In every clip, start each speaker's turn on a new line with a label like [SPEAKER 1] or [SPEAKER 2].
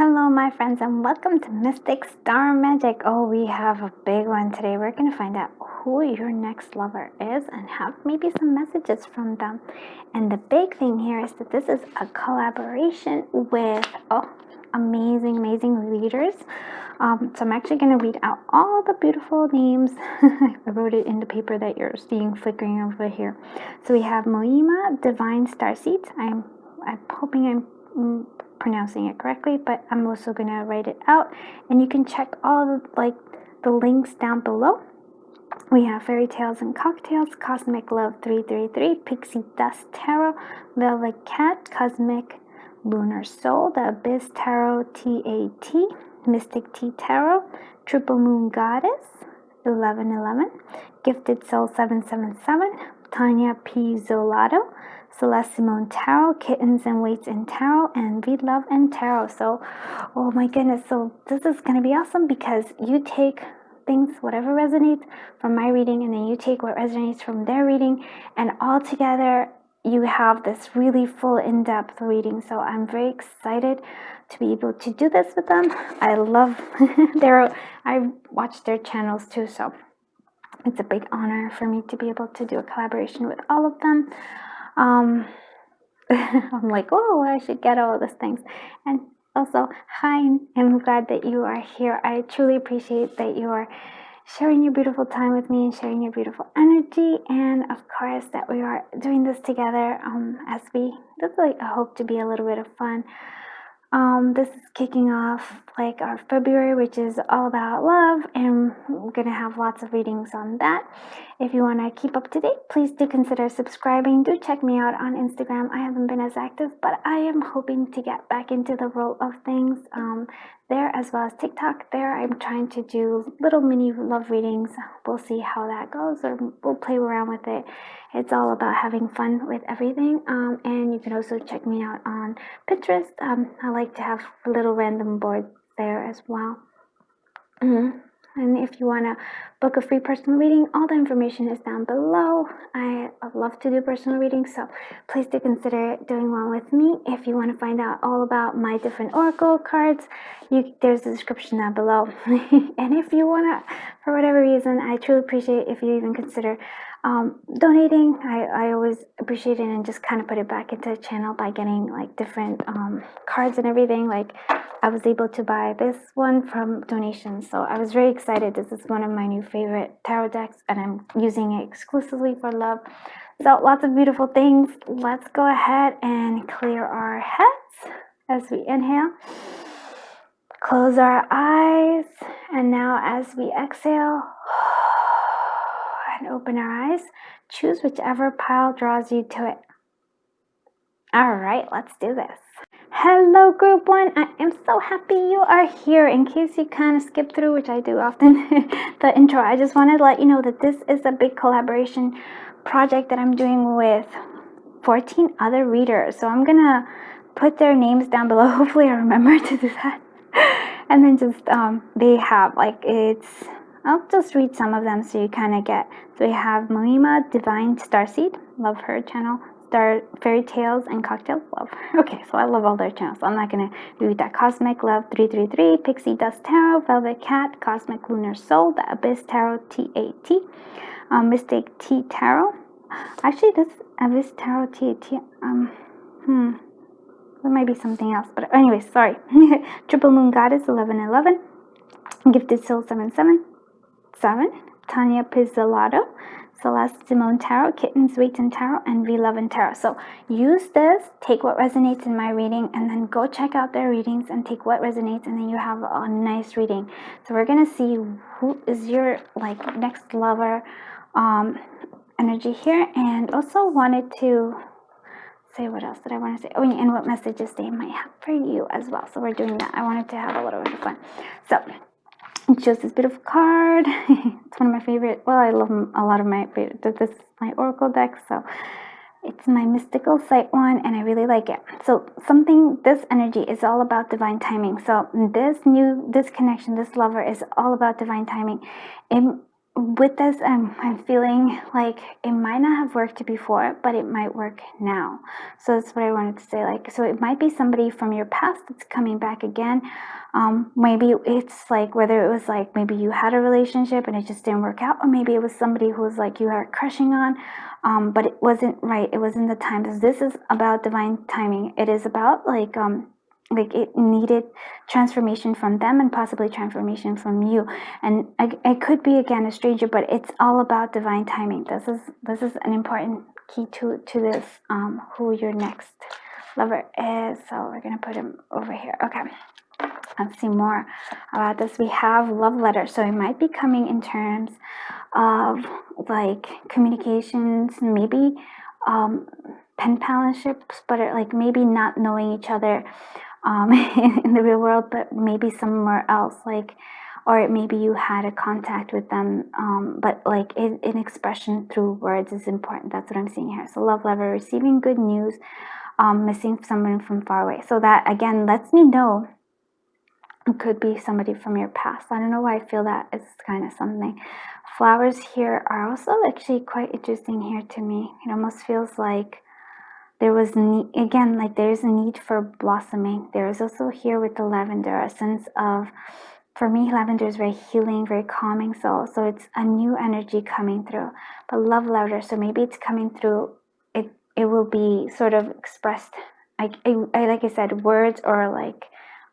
[SPEAKER 1] Hello my friends and welcome to Mystic Star Magic. Oh, we have a big one today. We're going to find out who your next lover is and have maybe some messages from them. And the big thing here is that this is a collaboration with amazing readers. So I'm actually going to read out all the beautiful names. I wrote it in the paper that you're seeing flickering over here. So we have Moima, Divine Starseed. I'm hoping I'm pronouncing it correctly, but I'm also going to write it out, and you can check all the links down below. We have Fairy Tales and Cocktails, Cosmic Love 333, Pixie Dust Tarot, Velvet Cat, Cosmic Lunar Soul, The Abyss Tarot TAT, Mystic Tea Tarot, Triple Moon Goddess 1111, Gifted Soul 777, Tanya P. Zolato, Celeste Simone Tarot, Kittens and Waits in Tarot, and Read Love and Tarot. So, oh my goodness, so this is going to be awesome because you take things, whatever resonates from my reading, and then you take what resonates from their reading, and all together you have this really full in-depth reading. So I'm very excited to be able to do this with them. I love I watch their channels too, so it's a big honor for me to be able to do a collaboration with all of them. I'm like, oh, I should get all of these things. And also, hi, I'm glad that you are here. I truly appreciate that you are sharing your beautiful time with me and sharing your beautiful energy. And of course, that we are doing this together that's like, I hope to be a little bit of fun. This is kicking off like our February, which is all about love, and we're gonna have lots of readings on that. If you want to keep up to date, please do consider subscribing. Do check me out on Instagram. I haven't been as active, but I am hoping to get back into the role of things there, as well as TikTok. There I'm trying to do little mini love readings. We'll see how that goes, or we'll play around with it. It's all about having fun with everything. And you can also check me out on Pinterest. I like to have little random boards there as well. And if you want to book a free personal reading, all the information is down below. I love to do personal readings, so please do consider doing one with me. If you want to find out all about my different oracle cards, there's a description down below. And if you want to, for whatever reason, I truly appreciate if you even consider donating. I always appreciate it, and just kind of put it back into the channel by getting like different cards and everything. Like I was able to buy this one from donations, so I was very excited. This is one of my new favorite tarot decks, and I'm using it exclusively for love. So lots of beautiful things. Let's go ahead and clear our heads as we inhale. Close our eyes, and now as we exhale and open our eyes, choose whichever pile draws you to it. All right, let's do this. Hello group one, I am so happy you are here. In case you kind of skip through, which I do often, the intro, I just wanted to let you know that this is a big collaboration project that I'm doing with 14 other readers. So I'm gonna put their names down below. Hopefully I remember to do that. And then just they have I'll just read some of them so you kind of get. So we have Moima, Divine Starseed, love her channel. Fairy Tales and Cocktails, love her. Okay, so I love all their channels, so I'm not going to read that. Cosmic Love 333, Pixie Dust Tarot, Velvet Cat, Cosmic Lunar Soul, The Abyss Tarot TAT, Mystic Tea Tarot. Actually, this Abyss Tarot TAT, there might be something else, but anyway, sorry. Triple Moon Goddess 1111, Gifted Soul 777, Tanya Pizzolato, Celeste Simone Tarot, Kittens, Waits in Tarot, and Read Love and Tarot. So use this, take what resonates in my reading, and then go check out their readings and take what resonates, and then you have a nice reading. So we're going to see who is your next lover energy here. And also wanted to say, what else did I want to say? Oh, and what messages they might have for you as well. So we're doing that. I wanted to have a little bit of fun. So it shows this beautiful card. It's one of my favorite. Well, I love a lot of my favorite. This is my oracle deck, so it's my mystical sight one, and I really like it. So this energy is all about divine timing. So this connection, this lover is all about divine timing. with this, I'm feeling like it might not have worked before, but it might work now. So that's what I wanted to say. Like, so it might be somebody from your past that's coming back again. Maybe it's like, whether it was like maybe you had a relationship and it just didn't work out, or maybe it was somebody who was like you are crushing on, but it wasn't right. It wasn't the time. Because this is about divine timing. It is about like it needed transformation from them and possibly transformation from you. And I could be again a stranger, but it's all about divine timing. This is an important key to this, who your next lover is. So we're gonna put him over here. Okay, let's see more about this. We have love letters, so it might be coming in terms of like communications, maybe pen palinships, but like maybe not knowing each other in the real world, but maybe somewhere else, like, or maybe you had a contact with them, but like in expression through words is important. That's what I'm seeing here. So love letter, receiving good news, missing someone from far away. So that again lets me know it could be somebody from your past. I don't know why I feel that it's kind of something. Flowers here are also actually quite interesting here to me. It almost feels like there was again, like there's a need for blossoming. There is also here with the lavender a sense of, for me, lavender is very healing, very calming. So it's a new energy coming through. But love letter, so maybe it's coming through. It will be sort of expressed. I like I said, words or like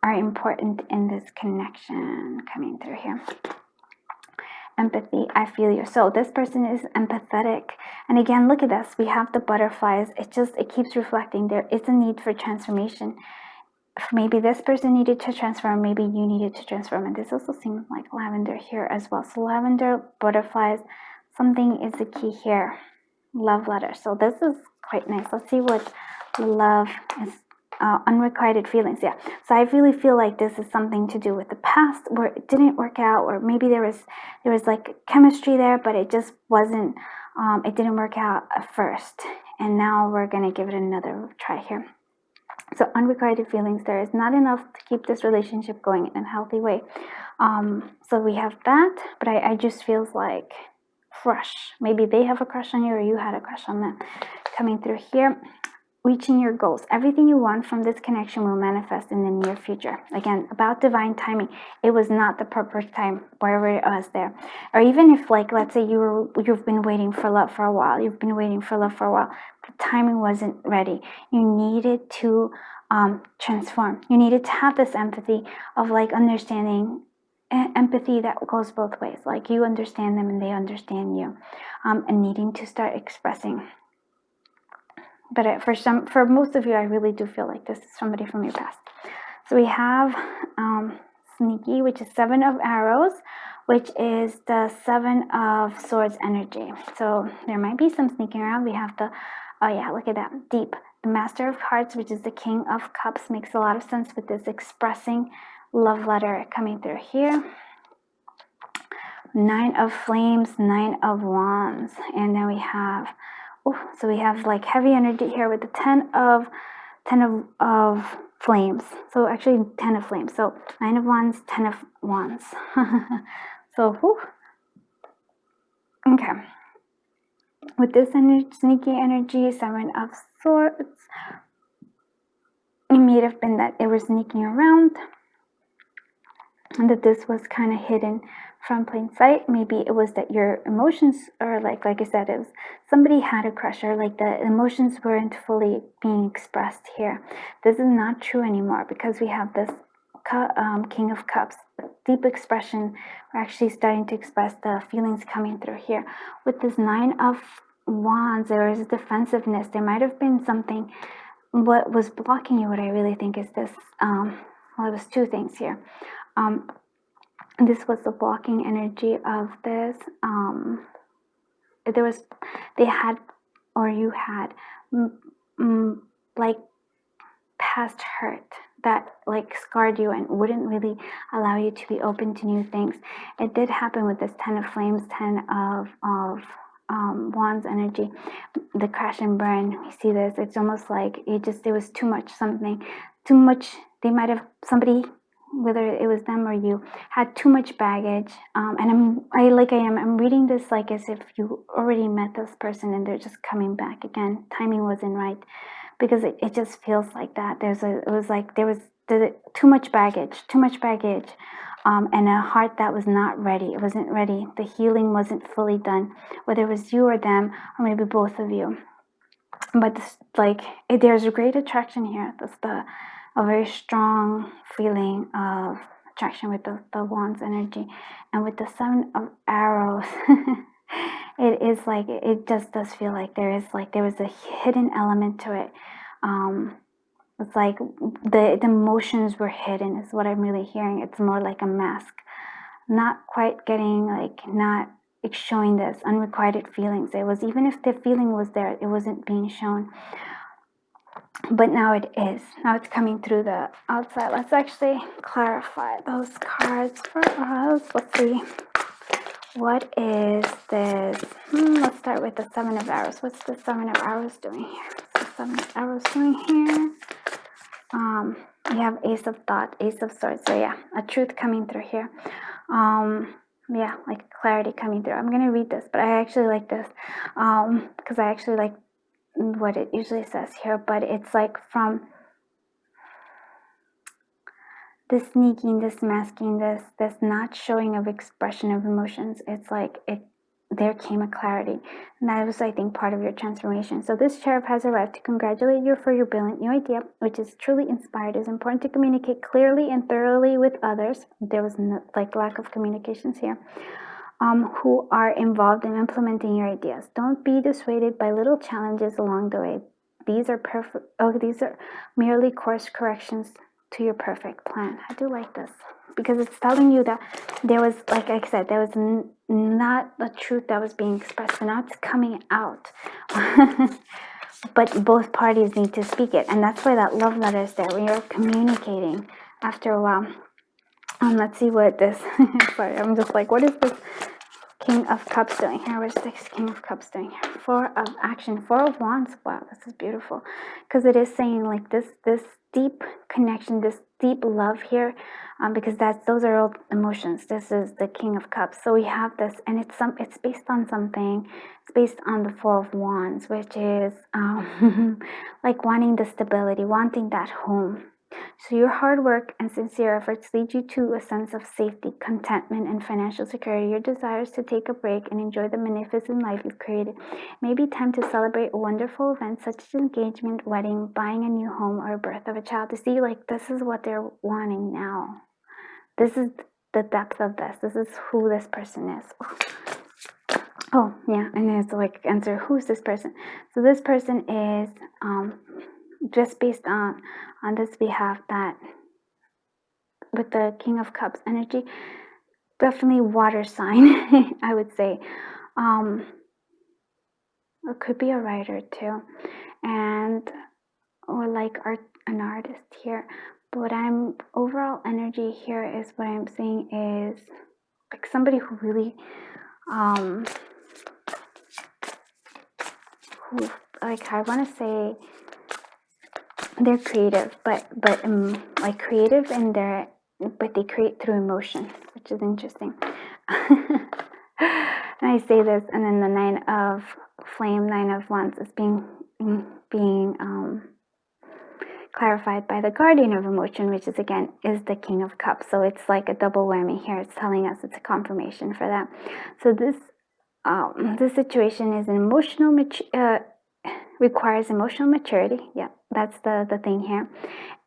[SPEAKER 1] are important in this connection coming through here. Empathy, I feel you. So this person is empathetic. And again, look at this. We have the butterflies. It keeps reflecting. There is a need for transformation. Maybe this person needed to transform. Maybe you needed to transform. And this also seems like lavender here as well. So lavender, butterflies, something is the key here. Love letter. So this is quite nice. Let's see what love is. Unrequited feelings, yeah. So I really feel like this is something to do with the past where it didn't work out, or maybe there was like chemistry there, but it just wasn't. It didn't work out at first, and now we're gonna give it another try here. So unrequited feelings, there is not enough to keep this relationship going in a healthy way. So we have that, but I just feels like crush. Maybe they have a crush on you, or you had a crush on them. Coming through here. Reaching your goals. Everything you want from this connection will manifest in the near future. Again, about divine timing. It was not the proper time wherever it was there. Or even if, like, let's say you've been waiting for love for a while. You've been waiting for love for a while. The timing wasn't ready. You needed to transform. You needed to have this empathy of like understanding, empathy that goes both ways. Like you understand them and they understand you, and needing to start expressing. But for most of you, I really do feel like this is somebody from your past. So we have sneaky, which is 7 of arrows, which is the 7 of swords energy. So there might be some sneaking around. We have the, oh yeah, look at that, deep. The master of hearts, which is the king of cups, makes a lot of sense with this expressing love letter coming through here. 9 of flames, 9 of wands, and then we have, so we have like heavy energy here with the 10 of flames. So actually 10 of flames. So 9 of wands, 10 of wands. So okay. With this sneaky energy, 7 of swords. It may have been that it was sneaking around, and that this was kind of hidden from plain sight. Maybe it was that your emotions, or like I said, it was somebody had a crush, or like the emotions weren't fully being expressed here. This is not true anymore because we have this king of cups, deep expression. We're actually starting to express the feelings coming through here. With this 9 of wands, there is defensiveness. There might have been something. What was blocking you, what I really think is this, well, it was 2 things here. This was the blocking energy of this. They had, or you had, like past hurt that like scarred you and wouldn't really allow you to be open to new things. It did happen with this 10 of flames, 10 of wands energy, the crash and burn. We see this. It's almost like it was too much. They might have, somebody whether it was them or you, had too much baggage. And I'm reading this like as if you already met this person and they're just coming back again. Timing wasn't right, because it just feels like that. There was too much baggage, and a heart that was not ready. It wasn't ready. The healing wasn't fully done, whether it was you or them, or maybe both of you. But there's a great attraction here. A very strong feeling of attraction with the Wand's energy, and with the Seven of Arrows. It is like, it just does feel like there was a hidden element to it. It's like the emotions were hidden, is what I'm really hearing. It's more like a mask, not quite getting, not showing this unrequited feelings. It was, even if the feeling was there, it wasn't being shown. But now it is. Now it's coming through the outside. Let's actually clarify those cards for us. Let's see. What is this? Let's start with the Seven of Arrows. What's the Seven of Arrows doing here? What's the Seven of Arrows doing here? You have Ace of Thought, Ace of Swords. So yeah, a truth coming through here. Yeah, like clarity coming through. I'm gonna read this, but I actually like this because I actually like what it usually says here. But it's like from this sneaking, this masking, this not showing of expression of emotions. It's like there came a clarity, and that was, I think, part of your transformation. So this sheriff has arrived to congratulate you for your brilliant new idea, which is truly inspired. It is important to communicate clearly and thoroughly with others. There was no, lack of communications here. Who are involved in implementing your ideas. Don't be dissuaded by little challenges along the way. These are these are merely course corrections to your perfect plan. I do like this, because it's telling you that there was, like I said, there was not the truth that was being expressed, but now it's coming out. But both parties need to speak it, and that's why that love letter is there, when you're communicating after a while. Let's see what this, sorry, I'm just like, what is this King of Cups doing here? What's this King of Cups doing here? Four of Action, Four of Wands. Wow, this is beautiful, because it is saying like this deep connection, this deep love here, because those are all emotions. This is the King of Cups. So we have this, and it's based on something. It's based on the Four of Wands, which is like wanting the stability, wanting that home. So your hard work and sincere efforts lead you to a sense of safety, contentment, and financial security. Your desires to take a break and enjoy the magnificent life you've created. It may be time to celebrate a wonderful event such as engagement, wedding, buying a new home, or birth of a child. To see, like, this is what they're wanting now. This is the depth of this. This is who this person is. Oh, yeah, and there's like answer, who's this person? So this person is just based on this, we have that with the King of Cups energy, definitely water sign. I would say it could be a writer too, or like an artist here. But overall energy here is, what I'm seeing is like somebody who really who, like, I want to say they're creative, but like creative in their, but they create through emotion, which is interesting. And I say this, and then the Nine of Flame, Nine of Wands is being clarified by the Guardian of Emotion, which is, again, is the King of Cups. So it's like a double whammy here. It's telling us, it's a confirmation for that. So this situation is an emotional requires emotional maturity. Yeah, that's the thing here.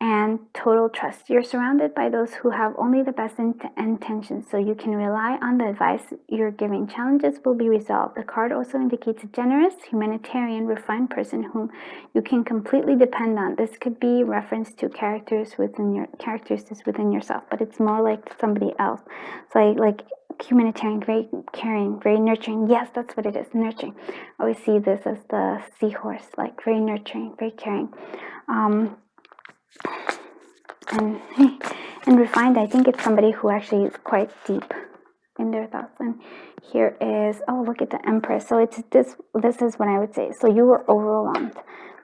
[SPEAKER 1] And total trust. You're surrounded by those who have only the best intentions, so you can rely on the advice you're giving. Challenges will be resolved. The card also indicates a generous, humanitarian, refined person whom you can completely depend on. This could be reference to characteristics within yourself, but it's more like somebody else. So like humanitarian, very caring, very nurturing. Yes, that's what it is, nurturing. I always see this as the seahorse, like very nurturing, very caring. And refined, I think it's somebody who actually is quite deep in their thoughts. And here is, oh, look at the Empress. So it's this is what I would say. So you were overwhelmed.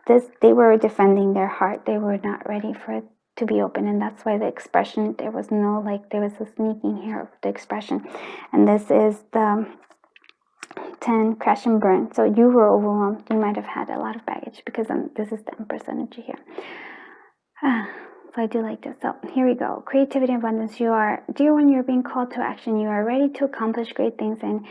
[SPEAKER 1] They were defending their heart. They were not ready for to be open, and that's why the expression, there was no, like, there was a sneaking here of the expression. And this is the 10 crash and burn. So you were overwhelmed. You might have had a lot of baggage, because this is the Empress energy here. So I do like this. So here we go. Creativity and abundance. You are, dear one, you're being called to action. You are ready to accomplish great things and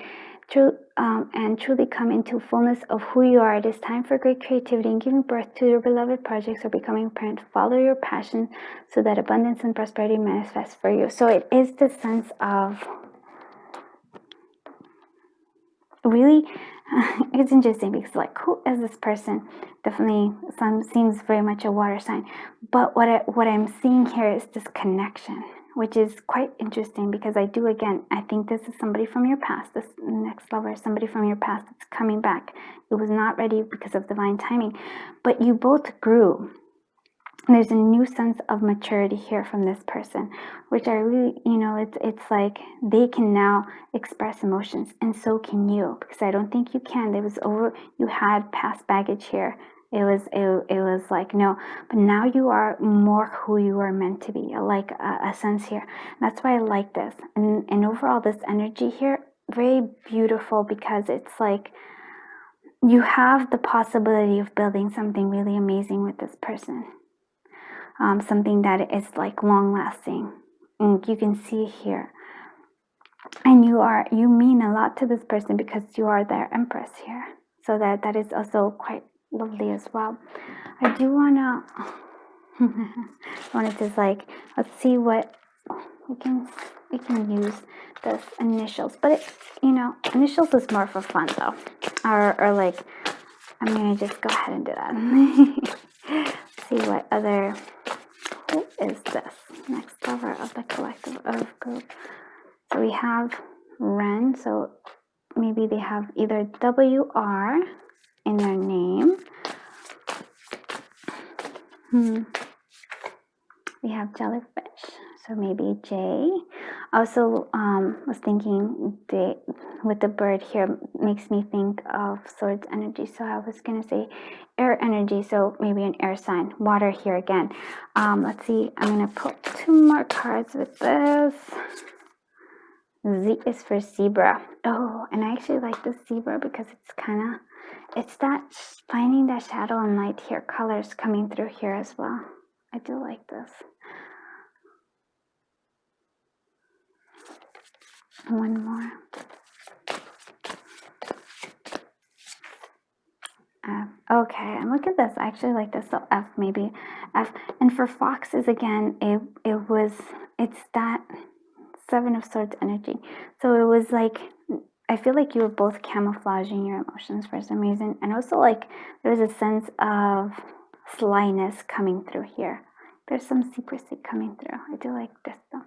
[SPEAKER 1] truly come into fullness of who you are. It is time for great creativity and giving birth to your beloved projects or becoming apparent. Follow your passion so that abundance and prosperity manifest for you. So it is the sense of really, it's interesting because, like, who is this person? Definitely seems very much a water sign, but what I'm seeing here is this connection, which is quite interesting, because I think this is somebody from your past. This next lover is somebody from your past that's coming back. It was not ready because of divine timing, but you both grew. There's a new sense of maturity here from this person, which I really, it's like they can now express emotions, and so can you, because I don't think you can. It was over. You had past baggage here. It was like, no, but now you are more who you are meant to be, like a sense here. That's why I like this. And overall, this energy here, very beautiful, because it's like you have the possibility of building something really amazing with this person. Something that is like long lasting, and you can see here, and you mean a lot to this person because you are their Empress here, so that is also quite lovely as well. I do wanna just like, let's see what we can use this initials, but initials is more for fun though, or like, I'm gonna just go ahead and do that. See what other. Who is this next lover of the collective of group? So we have Ren. So maybe they have either WR in their name. We have jellyfish. So maybe J. Also, was thinking with the bird here makes me think of swords energy. So I was gonna say air energy. So maybe an air sign. Water here again. Let's see. I'm gonna put 2 more cards with this. Z is for zebra. Oh, and I actually like this zebra because it's that finding that shadow and light here. Colors coming through here as well. I do like this. One more. F. Okay, and look at this. I actually like this. So F, maybe F. And for foxes again, it's that 7 of Swords energy. So it was like, I feel like you were both camouflaging your emotions for some reason, and also like there was a sense of slyness coming through here. There's some secrecy coming through. I do like this though.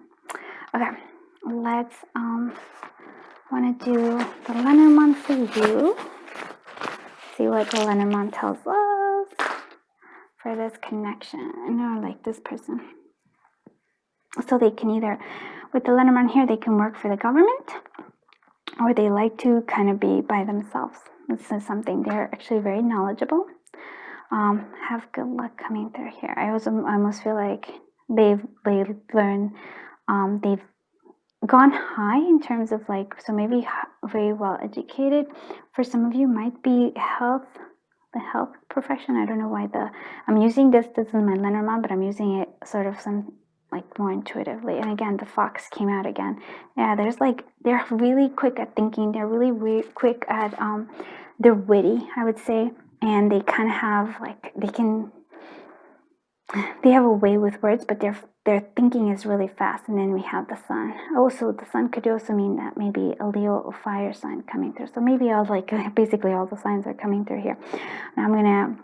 [SPEAKER 1] Okay. Let's want to do the Lenormand for you. See what the Lenormand tells us for this connection. Or like this person. So they can either, with the Lenormand here, they can work for the government, or they like to kind of be by themselves. This is something they're actually very knowledgeable. Have good luck coming through here. I almost feel like they've learned, they've gone high in terms of like, so maybe very well educated. For some of you might be the health profession. I don't know why I'm using this is my Lenormand, but I'm using it sort of more intuitively. And again, the fox came out again. Yeah, they're really quick at thinking. They're really quick at, they're witty, I would say. And they kind of have they have a way with words, but their thinking is really fast. And then we have the sun. Also, the sun could also mean that maybe a Leo or fire sign coming through. So maybe basically all the signs are coming through here. Now I'm gonna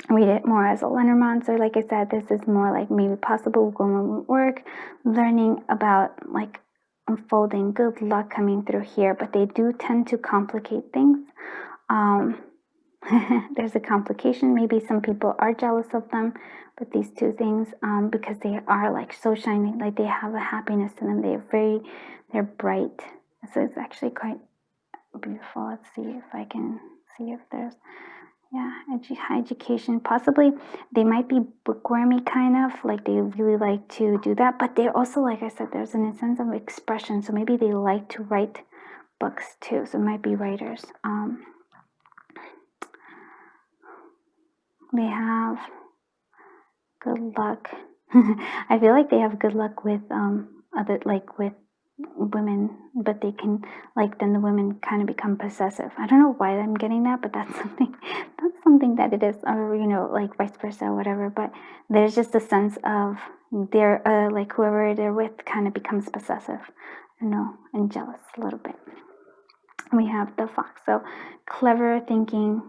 [SPEAKER 1] read it more as a Lenormand. So like I said, this is more like maybe possible woman work, learning about like unfolding, good luck coming through here, but they do tend to complicate things. There's a complication. Maybe some people are jealous of them, but these two things, because they are like so shiny, like they have a happiness in them. They're bright. So it's actually quite beautiful. Let's see if I can see if there's, Yeah, high education. Possibly they might be bookwormy kind of, like they really like to do that, but they also, like I said, there's an sense of expression. So maybe they like to write books too. So it might be writers. They have good luck. I feel like they have good luck with other, like with women, but they can, like, then the women kind of become possessive. I don't know why I'm getting that, but that's something that it is, or like vice versa or whatever. But there's just a sense of they're like whoever they're with kind of becomes possessive, and jealous a little bit. We have the fox, so clever thinking.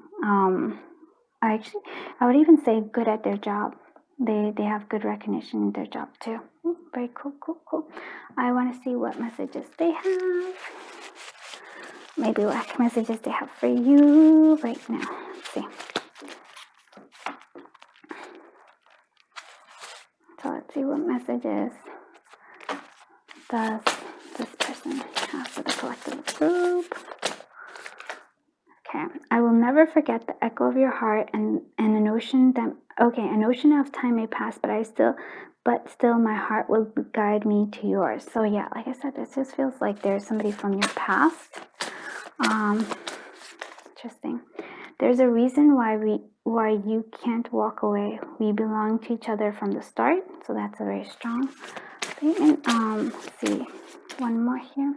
[SPEAKER 1] I would even say good at their job. They have good recognition in their job too. Very cool. I want to see what messages they have. Maybe what messages they have for you right now. Let's see. So let's see what messages does this person have for the collective group. Okay, I will never forget the echo of your heart and a notion that, a notion of time may pass, but still my heart will guide me to yours. So yeah, like I said, it just feels like there's somebody from your past. Interesting. There's a reason why you can't walk away. We belong to each other from the start. So that's a very strong statement. Let's see, one more here.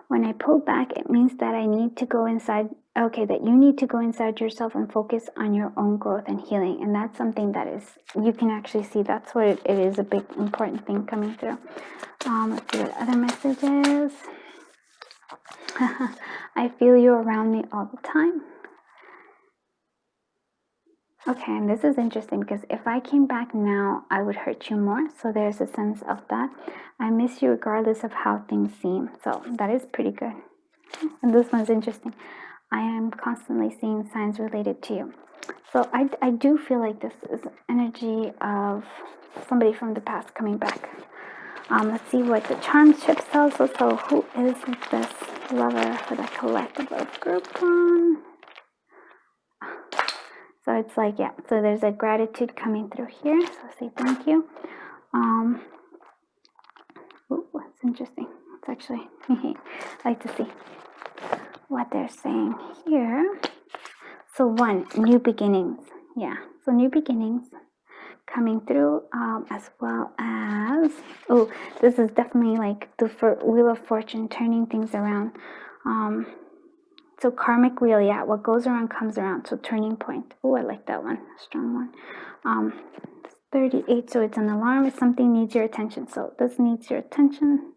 [SPEAKER 1] When I pull back, it means that I need to go inside. Okay, that you need to go inside yourself and focus on your own growth and healing. And that's something that is, you can actually see, that's what it is, a big important thing coming through. Let's see what other messages. I feel you around me all the time. Okay, and this is interesting because if I came back now, I would hurt you more. So there's a sense of that. I miss you regardless of how things seem. So that is pretty good. And this one's interesting. I am constantly seeing signs related to you. So I do feel like this is energy of somebody from the past coming back. Let's see what the charm strip tells us. So who is this lover for the collective of group one? So it's like, yeah, so there's a gratitude coming through here. So say thank you. That's interesting. It's actually, I like to see what they're saying here. So one, new beginnings. Yeah, so new beginnings coming through, as well as, this is definitely like the wheel of fortune, turning things around. So karmic wheel, yeah, what goes around comes around. So turning point. I like that one, a strong one. 38, so it's an alarm if something needs your attention. So this needs your attention.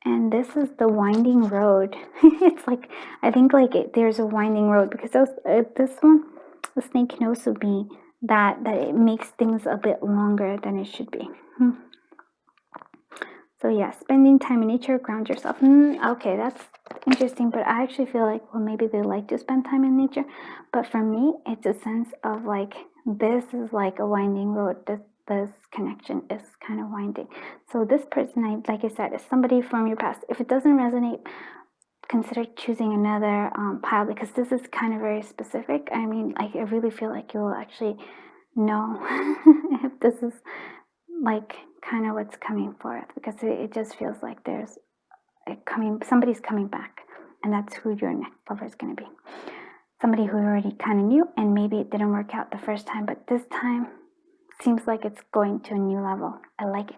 [SPEAKER 1] And this is the winding road. It's like, I think like there's a winding road, because this one, the snake can also be that it makes things a bit longer than it should be. So yeah, spending time in nature, ground yourself. Okay, that's interesting, but I actually feel like, well, maybe they like to spend time in nature, but for me, it's a sense of like, this is like a winding road. This connection is kind of winding. So this person, like I said, is somebody from your past. If it doesn't resonate, consider choosing another pile, because this is kind of very specific. I mean, I really feel like you'll actually know if this is like kind of what's coming forth, because it just feels like there's somebody's coming back, and that's who your next lover is going to be. Somebody who already kind of knew, and maybe it didn't work out the first time, but this time seems like it's going to a new level. I like it.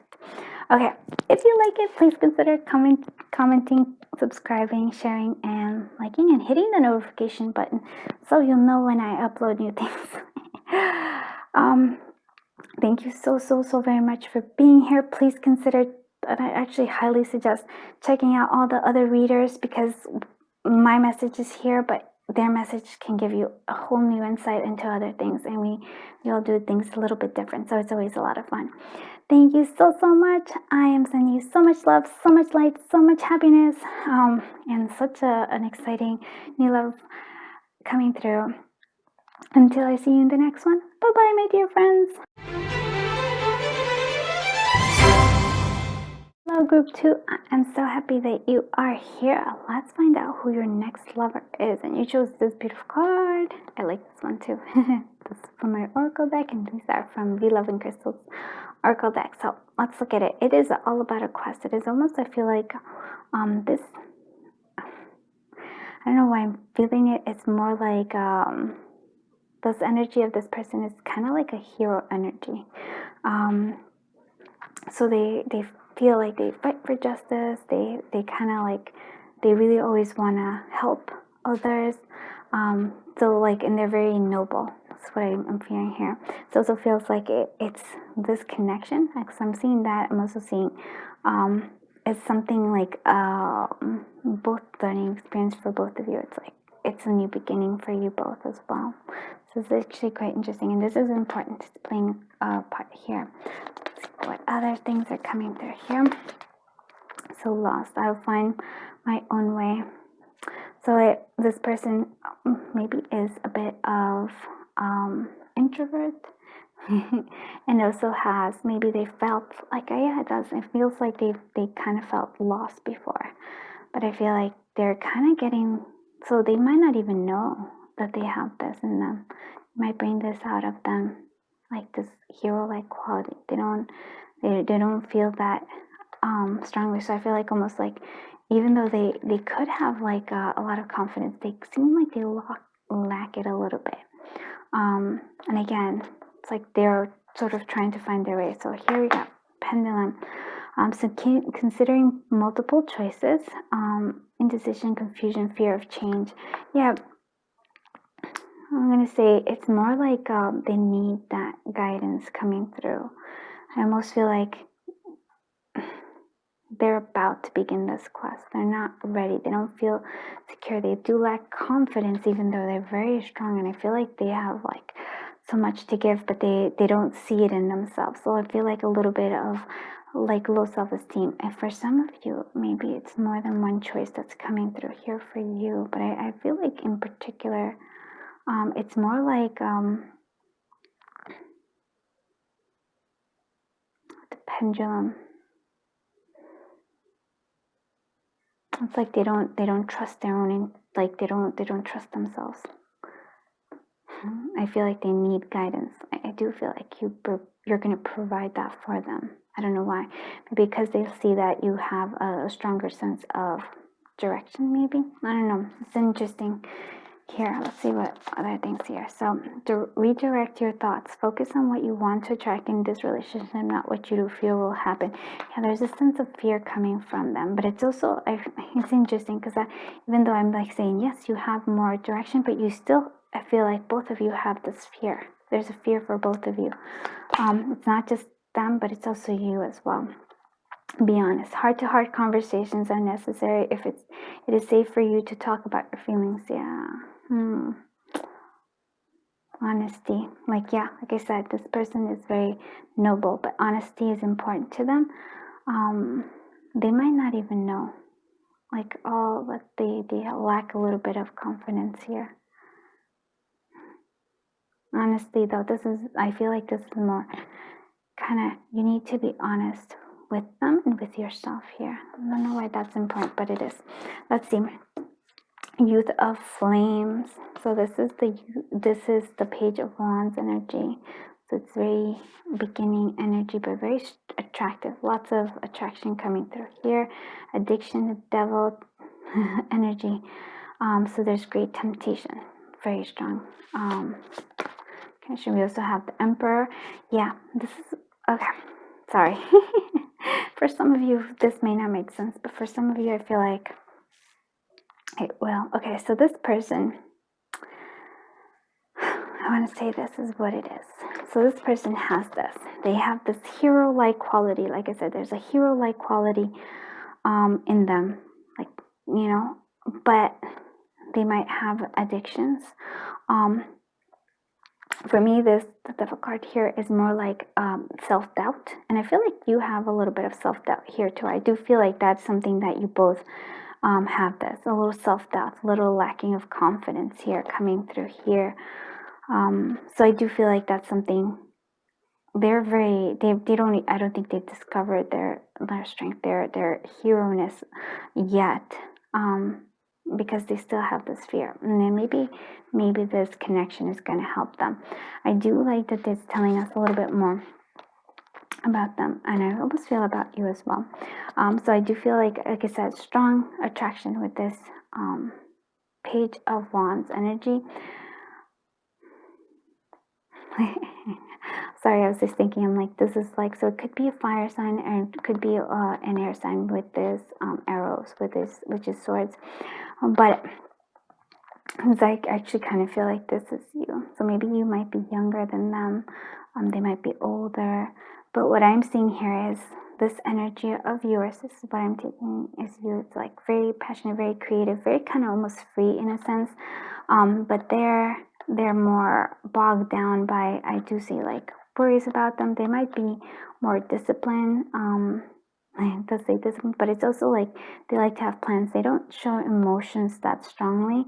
[SPEAKER 1] Okay, if you like it, please consider commenting, subscribing, sharing, and liking, and hitting the notification button so you'll know when I upload new things. Thank you so very much for being here. Please consider, and I actually highly suggest checking out all the other readers, because my message is here, but their message can give you a whole new insight into other things, and we all do things a little bit different, so it's always a lot of fun. Thank you so much. I am sending you so much love, so much light, so much happiness, and such an exciting new love coming through. Until I see you in the next one, bye-bye, my dear friends. Love group 2, I'm so happy that you are here. Let's find out who your next lover is. And you chose this beautiful card. I like this one too. This is from my Oracle deck, and these are from V Love and Crystals Oracle deck. So let's look at it. It is all about a quest. It is almost, I feel like, this, I don't know why I'm feeling it. It's more like, this energy of this person is kind of like a hero energy. So they feel like they fight for justice. They kind of like, they really always want to help others. So like, and they're very noble. That's what I'm feeling here. So it also feels like it's this connection. Because I'm seeing that. I'm also seeing it's something like both learning experience for both of you. It's like it's a new beginning for you both as well. So it's actually quite interesting, and this is important. It's playing a part here. Let's see what other things are coming through here. So lost. I'll find my own way. So this person maybe is a bit of introvert. And also has, maybe they felt like, yeah, it does. It feels like they kind of felt lost before. But I feel like they're kind of getting, so they might not even know that they have this in them. You might bring this out of them, like this hero-like quality. They don't feel that strongly. So I feel like almost like, even though they could have like a lot of confidence, they seem like they lack it a little bit. And again, it's like they're sort of trying to find their way. So here we got pendulum. So considering multiple choices, indecision, confusion, fear of change. Yeah, I'm going to say it's more like they need that guidance coming through. I almost feel like they're about to begin this quest. They're not ready. They don't feel secure. They do lack confidence, even though they're very strong. And I feel like they have like so much to give, but they don't see it in themselves. So I feel like a little bit of like low self-esteem. And for some of you, maybe it's more than one choice that's coming through here for you. But I feel like in particular, it's more like the pendulum. It's like they don't trust their own, like they don't trust themselves. I feel like they need guidance. I do feel like you're going to provide that for them. I don't know why. Maybe because they see that you have a stronger sense of direction, maybe. I don't know. It's interesting. Here, let's see what other things here. So, redirect your thoughts. Focus on what you want to attract in this relationship, not what you do feel will happen. Yeah, there's a sense of fear coming from them, but it's also, it's interesting because even though I'm like saying, yes, you have more direction, but you still, I feel like both of you have this fear. There's a fear for both of you. It's not just them, but it's also you as well. Be honest. Heart-to-heart conversations are necessary if it is safe for you to talk about your feelings. Yeah. Honesty. Like I said, this person is very noble, but honesty is important to them. They might not even know. Like, but they lack a little bit of confidence here. Honestly, though, I feel like this is more kind of, you need to be honest with them and with yourself here. I don't know why that's important, but it is. Let's see. Youth of Flames. So this is the Page of Wands energy. So it's very beginning energy, but very attractive. Lots of attraction coming through here. Addiction, the devil energy. So there's great temptation. Very strong. We also have the Emperor. Yeah, this is okay. Sorry. For some of you, this may not make sense, but for some of you, I feel like it will. Okay, so this person, I want to say this is what it is. So this person has this. They have this hero-like quality. Like I said, there's a hero-like quality in them. Like, but they might have addictions. For me, the Devil card here is more like self-doubt. And I feel like you have a little bit of self-doubt here too. I do feel like that's something that you both have this. A little self-doubt, a little lacking of confidence here coming through here. So I do feel like that's something they're very, they don't, I don't think they've discovered their strength, their hero-ness yet, because they still have this fear. And then maybe this connection is going to help them. I do like that it's telling us a little bit more about them, and I almost feel about you as well. So I do feel like I said, strong attraction with this Page of Wands energy. Sorry, I was just thinking, I'm like, this is like, so it could be a fire sign, and it could be an air sign with this arrows, with this, which is swords. But it's like, I actually kind of feel like this is you. So maybe you might be younger than them. They might be older. But what I'm seeing here is this energy of yours. This is what I'm taking is you. It's like very passionate, very creative, very kind of almost free in a sense. But they're more bogged down by, I do see like worries about them. They might be more disciplined. It does say discipline, but it's also like they like to have plans. They don't show emotions that strongly.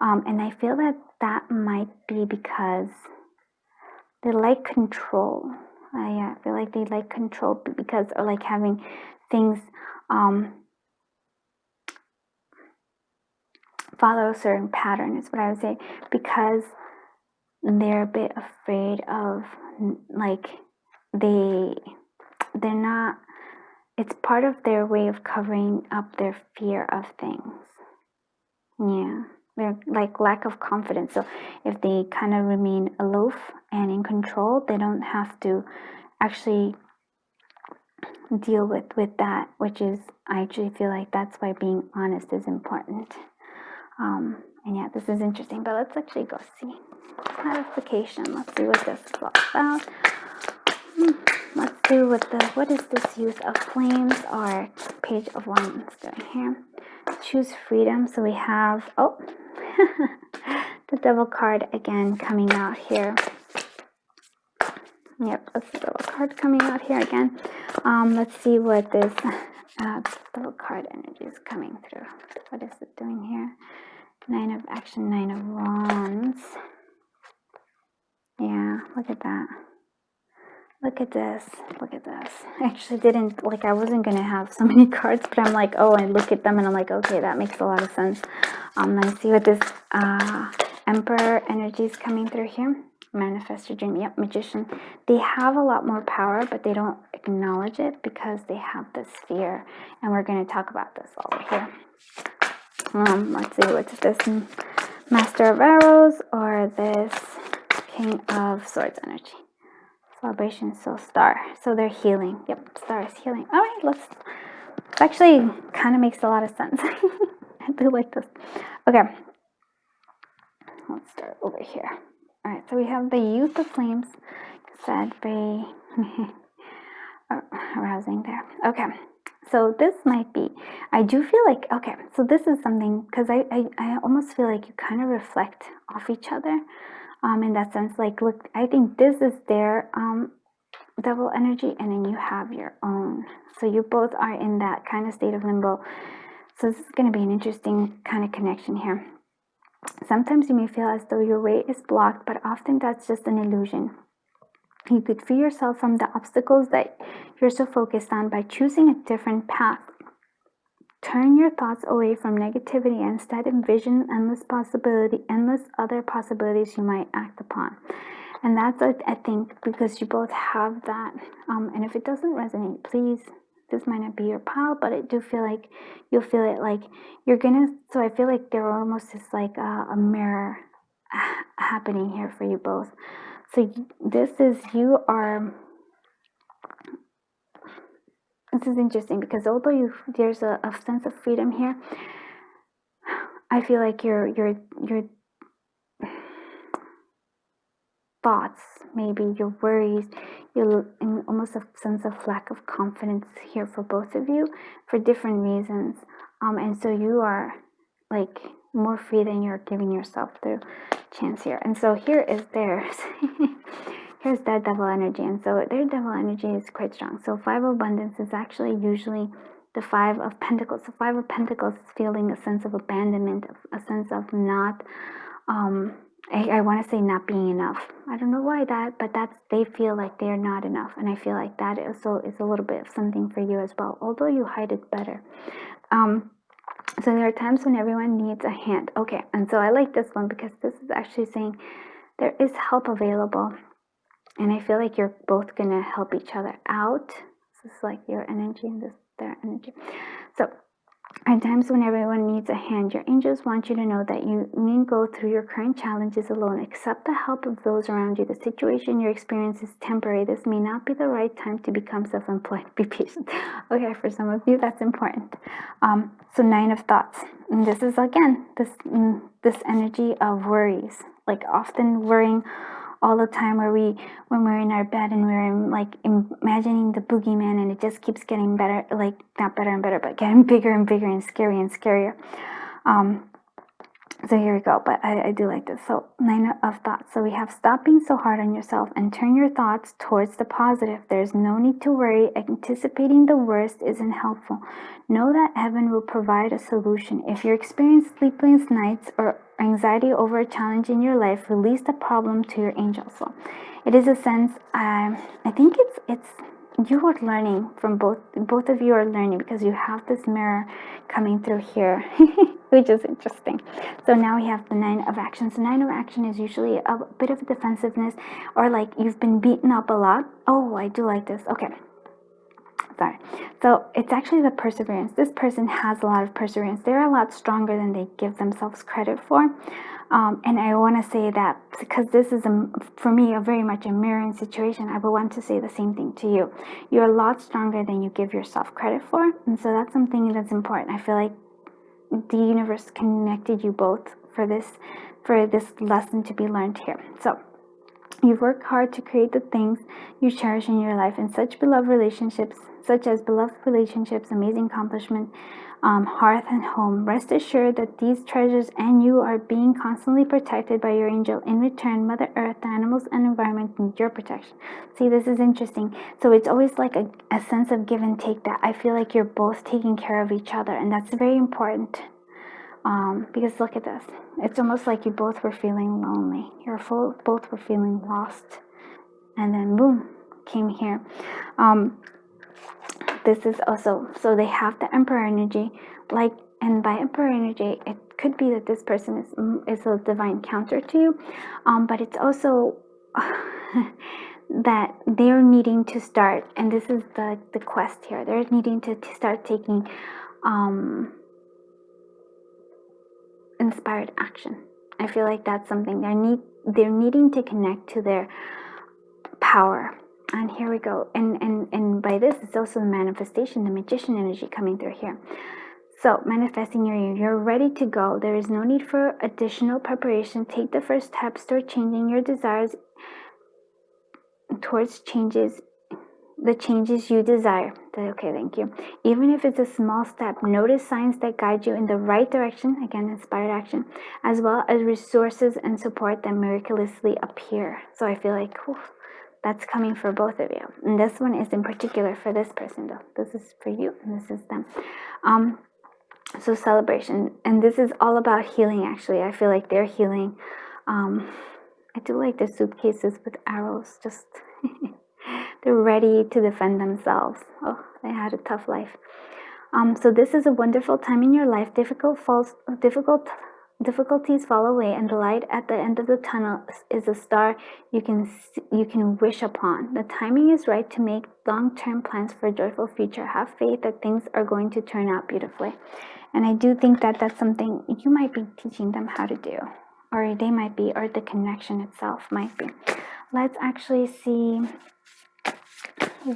[SPEAKER 1] And I feel that might be because they like control. Yeah, I feel like they like control because, or like having things follow a certain pattern is what I would say, because they're a bit afraid of, like, they're not, it's part of their way of covering up their fear of things. Yeah, they're like lack of confidence. So if they kind of remain aloof and in control, they don't have to actually deal with that, which is, I actually feel like that's why being honest is important. And yeah, this is interesting, but let's actually go see clarification. Let's see what this is all about. Let's do what is this use of flames or Page of Wands doing here? Choose freedom. So we have, the Devil card again coming out here. Yep, that's the Devil card coming out here again. Let's see what this Devil card energy is coming through. What is it doing here? 9 of Action, 9 of Wands. Yeah, look at that. Look at this. Look at this. I actually didn't, like, I wasn't going to have so many cards, but I'm like, oh, I look at them and I'm like, okay, that makes a lot of sense. Let's see what this Emperor energy is coming through here. Manifest your dream. Yep, Magician. They have a lot more power, but they don't acknowledge it because they have this fear. And we're going to talk about this over here. Let's see, what's this Master of Arrows or this King of Swords energy. Celebration, so Star. So they're healing. Yep, Star is healing. All right, it actually kind of makes a lot of sense. I do like this. Okay, let's start over here. All right, so we have the Youth of Flames. Said very arousing there. Okay, so this might be, I do feel like, okay, so this is something, because I almost feel like you kind of reflect off each other. In that sense, like, look, I think this is their Devil energy, and then you have your own. So you both are in that kind of state of limbo. So this is going to be an interesting kind of connection here. Sometimes you may feel as though your way is blocked, but often that's just an illusion. You could free yourself from the obstacles that you're so focused on by choosing a different path. Turn your thoughts away from negativity and instead envision endless other possibilities you might act upon. And that's, I think, because you both have that. And if it doesn't resonate, please, this might not be your pile, but I do feel like you'll feel it, like you're gonna, so I feel like there almost is like a mirror happening here for you both. So this is interesting because although there's a sense of freedom here, I feel like your thoughts, maybe your worries, almost a sense of lack of confidence here for both of you for different reasons. And so you are like more free than you're giving yourself the chance here. And so here is theirs. Here's that Devil energy. And so their Devil energy is quite strong. So 5 of Abundance is actually usually the 5 of Pentacles. So 5 of Pentacles is feeling a sense of abandonment, a sense of not I want to say not being enough. I don't know why that, but they feel like they're not enough, and I feel like that is a little bit of something for you as well, although you hide it better. So there are times when everyone needs a hand. Okay, and so I like this one because this is actually saying there is help available, and I feel like you're both gonna help each other out. This is like your energy and this their energy. So at times when everyone needs a hand, your angels want you to know that you needn't go through your current challenges alone. Accept the help of those around you. The situation you're experiencing is temporary. This may not be the right time to become self-employed. Be patient. Okay, for some of you, that's important. So 9 of thoughts. And this is, again, this energy of worries. Like often worrying all the time when we're in our bed and we're like imagining the boogeyman, and it just keeps getting better, like not better and better, but getting bigger and bigger and scarier. So here we go, but I do like this. So 9 of thoughts. So we have stop being so hard on yourself and turn your thoughts towards the positive. There's no need to worry. Anticipating the worst isn't helpful. Know that heaven will provide a solution. If you experience sleepless nights or anxiety over a challenge in your life, release the problem to your angels. So it is a sense, I think it's you are learning from both of you are learning, because you have this mirror coming through here, which is interesting. So now we have the 9 of action. So 9 of action is usually a bit of defensiveness, or like you've been beaten up a lot. Oh, I do like this. Okay, sorry. So it's actually the perseverance. This person has a lot of perseverance. They're a lot stronger than they give themselves credit for. And I want to say that because this is, for me, a very much a mirroring situation, I would want to say the same thing to you. You're a lot stronger than you give yourself credit for. And so that's something that's important. I feel like the universe connected you both for this lesson to be learned here. So you've worked hard to create the things you cherish in your life, and such as beloved relationships, amazing accomplishment, hearth and home. Rest assured that these treasures and you are being constantly protected by your angel. In return, Mother Earth, the animals and environment need your protection. See, this is interesting. So it's always like a sense of give and take, that I feel like you're both taking care of each other, and that's very important. Because look at this. It's almost like you both were feeling lonely. Both were feeling lost. And then boom, came here. This is also, so they have the Emperor energy, like, and by Emperor energy, it could be that this person is a divine counter to you, but it's also that they're needing to start, and this is the quest here. They're needing to start taking inspired action. I feel like that's something they're needing to connect to their power. And here we go. And by this, it's also the manifestation, the magician energy coming through here. So manifesting you're ready to go. There is no need for additional preparation. Take the first steps toward changing your desires towards the changes you desire. Okay, thank you. Even if it's a small step, notice signs that guide you in the right direction. Again, inspired action, as well as resources and support that miraculously appear. So I feel like, whew, that's coming for both of you. And this one is in particular for this person, though. This is for you, and this is them. So celebration. And this is all about healing, actually. I feel like they're healing. I do like the suitcases with arrows. Just they're ready to defend themselves. Oh, they had a tough life. So this is a wonderful time in your life. Difficulties fall away, and the light at the end of the tunnel is a star you can wish upon. The timing is right to make long-term plans for a joyful future. Have faith that things are going to turn out beautifully. And I do think that that's something you might be teaching them how to do, or they might be, or the connection itself might be. Let's actually see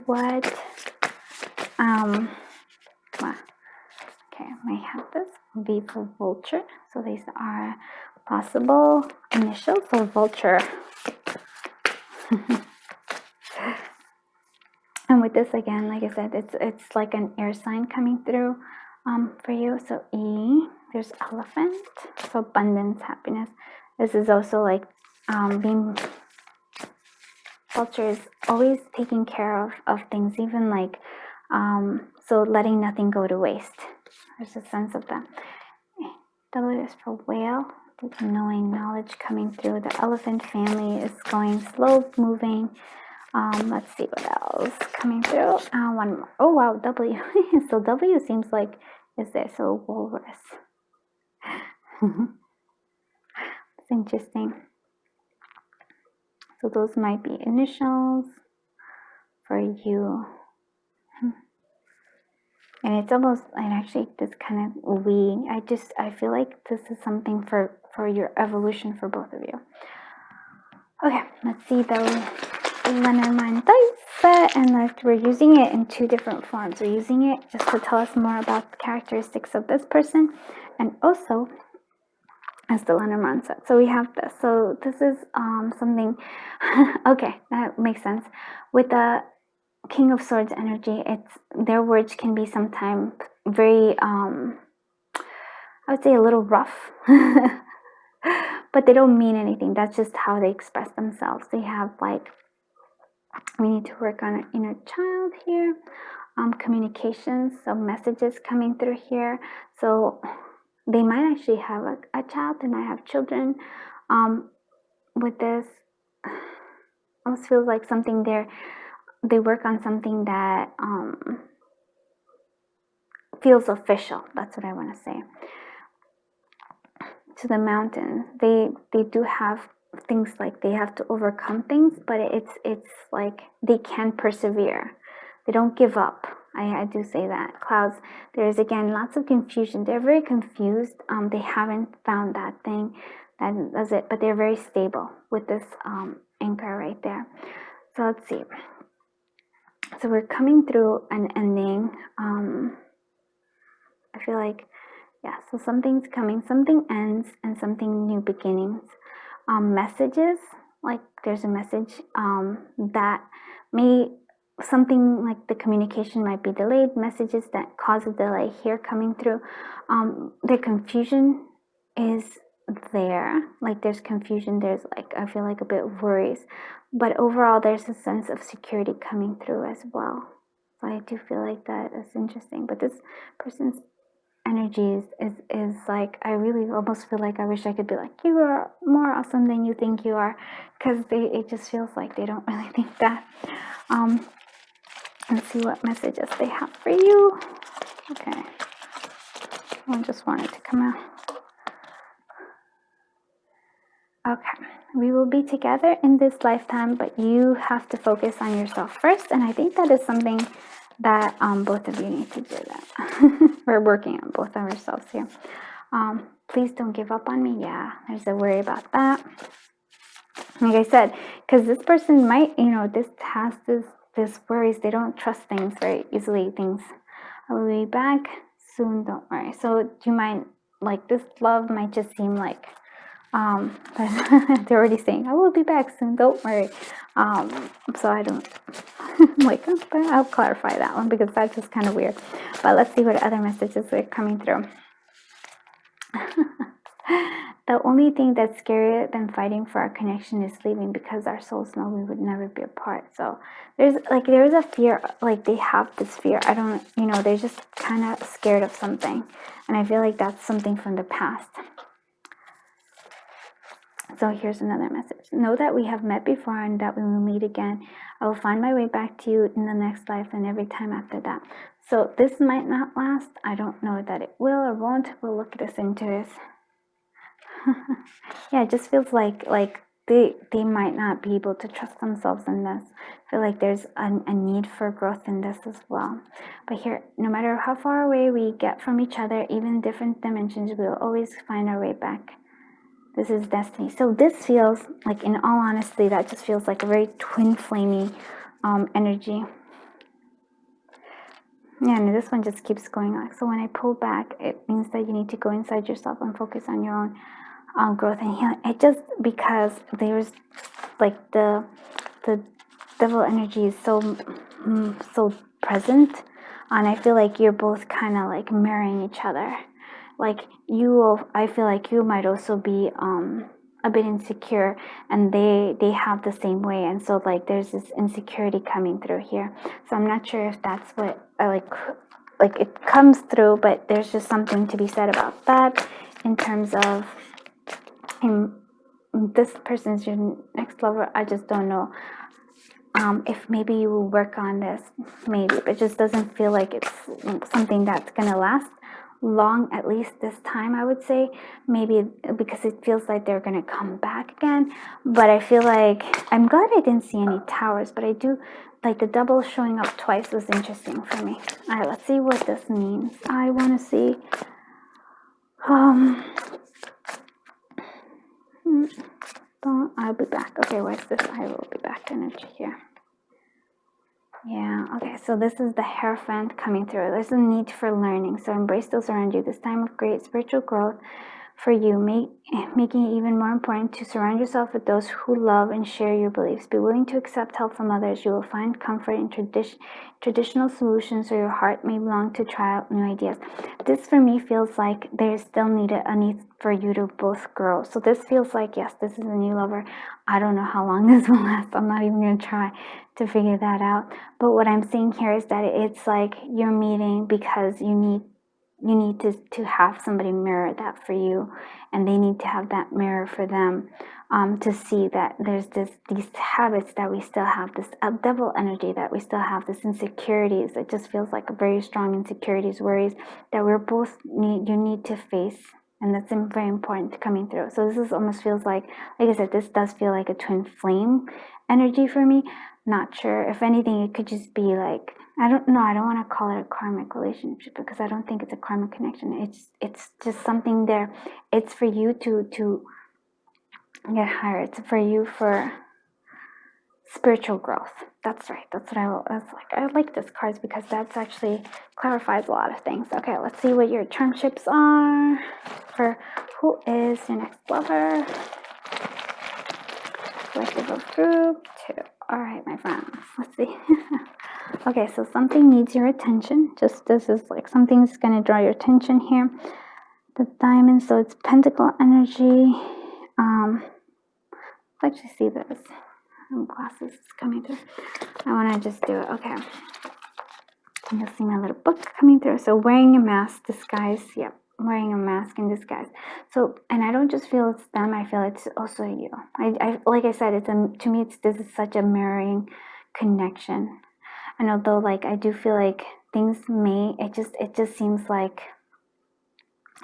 [SPEAKER 1] what okay, I may have this V for vulture. So these are possible initials. So vulture. And with this, again, like I said, it's like an air sign coming through for you. So E, there's elephant. So abundance, happiness. This is also like being, vulture is always taking care of things, even like so letting nothing go to waste. There's a sense of that. W is for whale. knowing, knowledge coming through. The elephant family is going slow moving. Let's see what else coming through. One more. Oh wow, W. So W seems like is there. So walrus. It's interesting. So those might be initials for you. And it's almost, and actually this kind of we, I feel like this is something for your evolution for both of you. Okay, let's see the Lenormand dice, and we're using it in two different forms. We're using it just to tell us more about the characteristics of this person, and also as the Lenormand set. So we have this. So this is something, okay, that makes sense. With the King of Swords energy, their words can be sometimes very, I would say a little rough, but they don't mean anything. That's just how they express themselves. They have like, we need to work on an inner child here, communications, so messages coming through here. So they might actually have a child, they might have children. With this, almost feels like something they work on something that feels official. That's what I want to say. To the mountains, they do have things like they have to overcome things, but it's like they can persevere. They don't give up. I do say that. Clouds, there's again lots of confusion. They're very confused. They haven't found that thing that does it, but they're very stable with this anchor right there. So let's see. So we're coming through an ending. I feel like, yeah, so something's coming, something ends, and something new beginnings. Messages, like there's a message that may, something like the communication might be delayed, messages that cause a delay here coming through. The confusion is there, like there's confusion, there's like, I feel like a bit of worries, but overall there's a sense of security coming through as well. So I do feel like that is interesting, but this person's energy is like, I really almost feel like I wish I could be like, you are more awesome than you think you are, because it just feels like they don't really think that. Let's see what messages they have for you. Okay, I just wanted to come out. Okay, we will be together in this lifetime, but you have to focus on yourself first, and I think that is something that both of you need to do that. We're working on both of ourselves here. Please don't give up on me. Yeah, there's a worry about that. Like I said, because this person might, this has this worries. They don't trust things very easily. I will be back soon. Don't worry. So do you mind, like this love might just seem like, they're already saying, I will be back soon, don't worry. So I don't, like, but I'll clarify that one because that's just kind of weird. But let's see what other messages are coming through. The only thing that's scarier than fighting for our connection is leaving, because our souls know we would never be apart. So there's a fear, like they have this fear. I don't, they're just kind of scared of something. And I feel like that's something from the past. So here's another message. Know that we have met before and that we will meet again. I will find my way back to you in the next life and every time after that. So this might not last. I don't know that it will or won't. We'll look this into this. Yeah, it just feels like they might not be able to trust themselves in this. I feel like there's a need for growth in this as well. But here, no matter how far away we get from each other, even different dimensions, we will always find our way back. This is destiny. So this feels like, in all honesty, that just feels like a very twin flamey energy. Yeah, and this one just keeps going on. So when I pull back, it means that you need to go inside yourself and focus on your own growth and healing. It just, because there's like the devil energy is so present, and I feel like you're both kind of like mirroring each other. Like I feel like you might also be a bit insecure, and they have the same way, and so like there's this insecurity coming through here. So I'm not sure if that's what like it comes through, but there's just something to be said about that in terms of this person's your next lover. I just don't know. If maybe you will work on this, maybe, but it just doesn't feel like it's something that's gonna last long, at least this time, I would say. Maybe because it feels like they're gonna come back again, but I feel like, I'm glad I didn't see any towers, but I do like the double showing up twice was interesting for me. All right, let's see what this means. I want to see I'll be back. Okay, what's this? I will be back energy here. Yeah, okay, so this is the Hierophant coming through. There's a need for learning, so embrace those around you. This time of great spiritual growth for you, making it even more important to surround yourself with those who love and share your beliefs. Be willing to accept help from others. You will find comfort in traditional solutions, or your heart may belong to try out new ideas. This for me feels like there's still a need for you to both grow. So this feels like, yes, this is a new lover. I don't know how long this will last. I'm not even going to try to figure that out. But what I'm saying here is that it's like you're meeting because you need to have somebody mirror that for you, and they need to have that mirror for them, to see that there's these habits that we still have, this devil energy that we still have, this insecurities. It just feels like a very strong insecurities, worries that we're both you need to face, and that's very important coming through. So this is almost feels like I said, this does feel like a twin flame energy for me. Not sure. If anything, it could just be like, I don't know. I don't want to call it a karmic relationship, because I don't think it's a karmic connection. It's just something there. It's for you to get higher. It's for you for spiritual growth. That's right. That's what I like this cards, because that's actually clarifies a lot of things. Okay, let's see what your termships are for who is your next lover. Collective of group 2. All right, my friends, let's see. Okay, so something needs your attention. Just this is like something's going to draw your attention here. The diamond, so it's pentacle energy. Let's actually see this. Glasses is coming through. I want to just do it. Okay. You'll see my little book coming through. So wearing a mask, disguise. Yep. Wearing a mask in disguise. So, and I don't just feel it's them, I feel it's also you. I like I said, to me this is such a mirroring connection. And although like I do feel like things it just seems like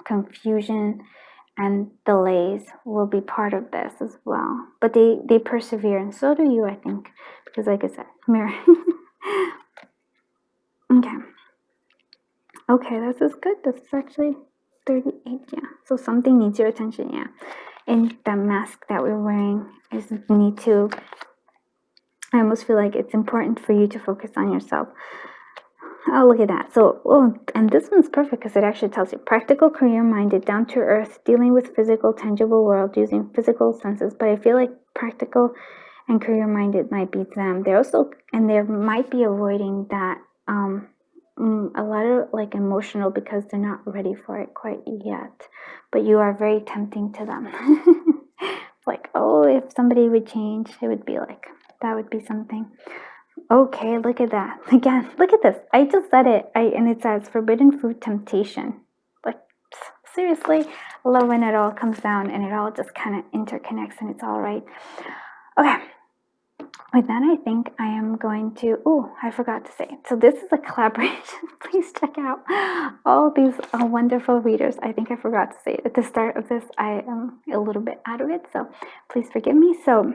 [SPEAKER 1] confusion and delays will be part of this as well. But they persevere, and so do you, I think, because like I said, mirror. Okay, this is good. This is actually 38, yeah. So something needs your attention, yeah. And the mask that we're wearing is I almost feel like it's important for you to focus on yourself. Oh, look at that. So, and this one's perfect because it actually tells you practical, career-minded, down-to-earth, dealing with physical, tangible world using physical senses. But I feel like practical and career-minded might be them. They're also, and they might be avoiding that, a lot of like emotional, because they're not ready for it quite yet, but you are very tempting to them. Like, oh, if somebody would change, it would be like, that would be something. Okay, look at that. Again, look at this. I just said it. And it says forbidden fruit temptation. Like, seriously, I love when it all comes down and it all just kind of interconnects and it's all right. Okay. With that, I think I am going to, I forgot to say. So this is a collaboration. Please check out all these wonderful readers. I think I forgot to say it at the start of this. I am a little bit out of it, so please forgive me. So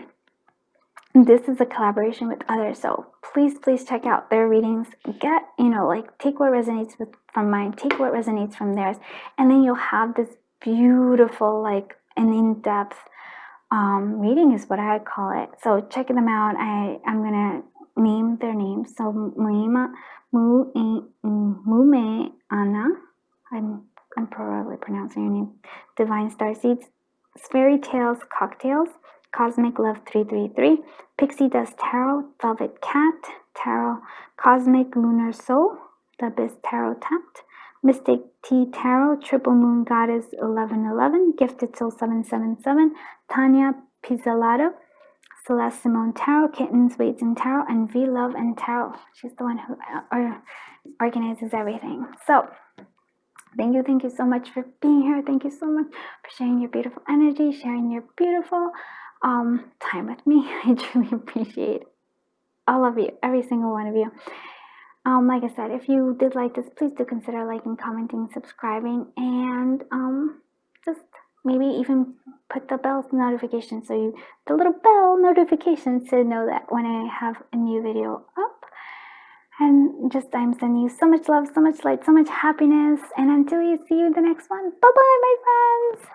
[SPEAKER 1] this is a collaboration with others. So please check out their readings. Get, like take what resonates from mine, take what resonates from theirs, and then you'll have this beautiful, like an in-depth reading is what I call it. So check them out. I'm gonna name their names. So Mume Anna. I'm probably pronouncing your name. Divine Starseeds, Fairy Tales Cocktails, Cosmic Love 333, Pixie Dust Tarot, Velvet Cat Tarot, Cosmic Lunar Soul, The Abyss Tarot Tapped, Mystic T Tarot, Triple Moon Goddess 1111, Gifted Soul 777, Tanya Pizzolato, Celeste Simone Tarot, Kittens, Waits and Tarot, and V Love and Tarot. She's the one who organizes everything. So Thank you so much for being here. Thank you so much for sharing your beautiful energy, sharing your beautiful time with me. I truly appreciate all of you, every single one of you. Like I said, if you did like this, please do consider liking, commenting, subscribing, and just maybe even put the bell notification the little bell notification to know that when I have a new video up. And just I'm sending you so much love, so much light, so much happiness. And until you see you in the next one, bye-bye, my friends.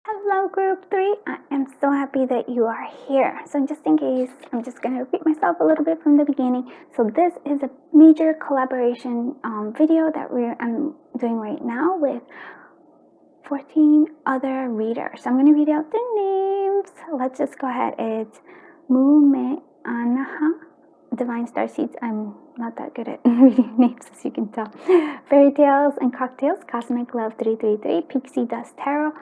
[SPEAKER 1] Hello, group 3. I am so happy that you are here. So just in case, I'm just going to repeat myself a little bit from the beginning. So this is a major collaboration video that I'm doing right now with 14 other readers. So I'm going to read out their names. Let's just go ahead. It's Mume Anaha, Divine Star Seeds. I'm not that good at reading names, as you can tell. Fairy Tales and Cocktails, Cosmic Love 333, Pixie Dust Tarot,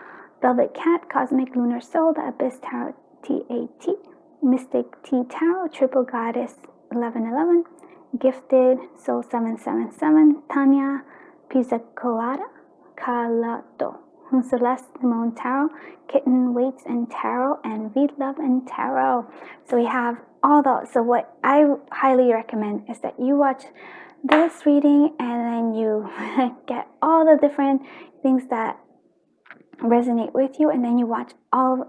[SPEAKER 1] Velvet Cat, Cosmic Lunar Soul, The Abyss Tarot TAT, Mystic T Tarot, Triple Goddess 1111, Gifted Soul 777, Tanya Pizzacolada, Calato, Celeste Moon Tarot, Kitten Waits and Tarot, and Read Love and Tarot. So we have all those. So what I highly recommend is that you watch this reading and then you get all the different things that resonate with you, and then you watch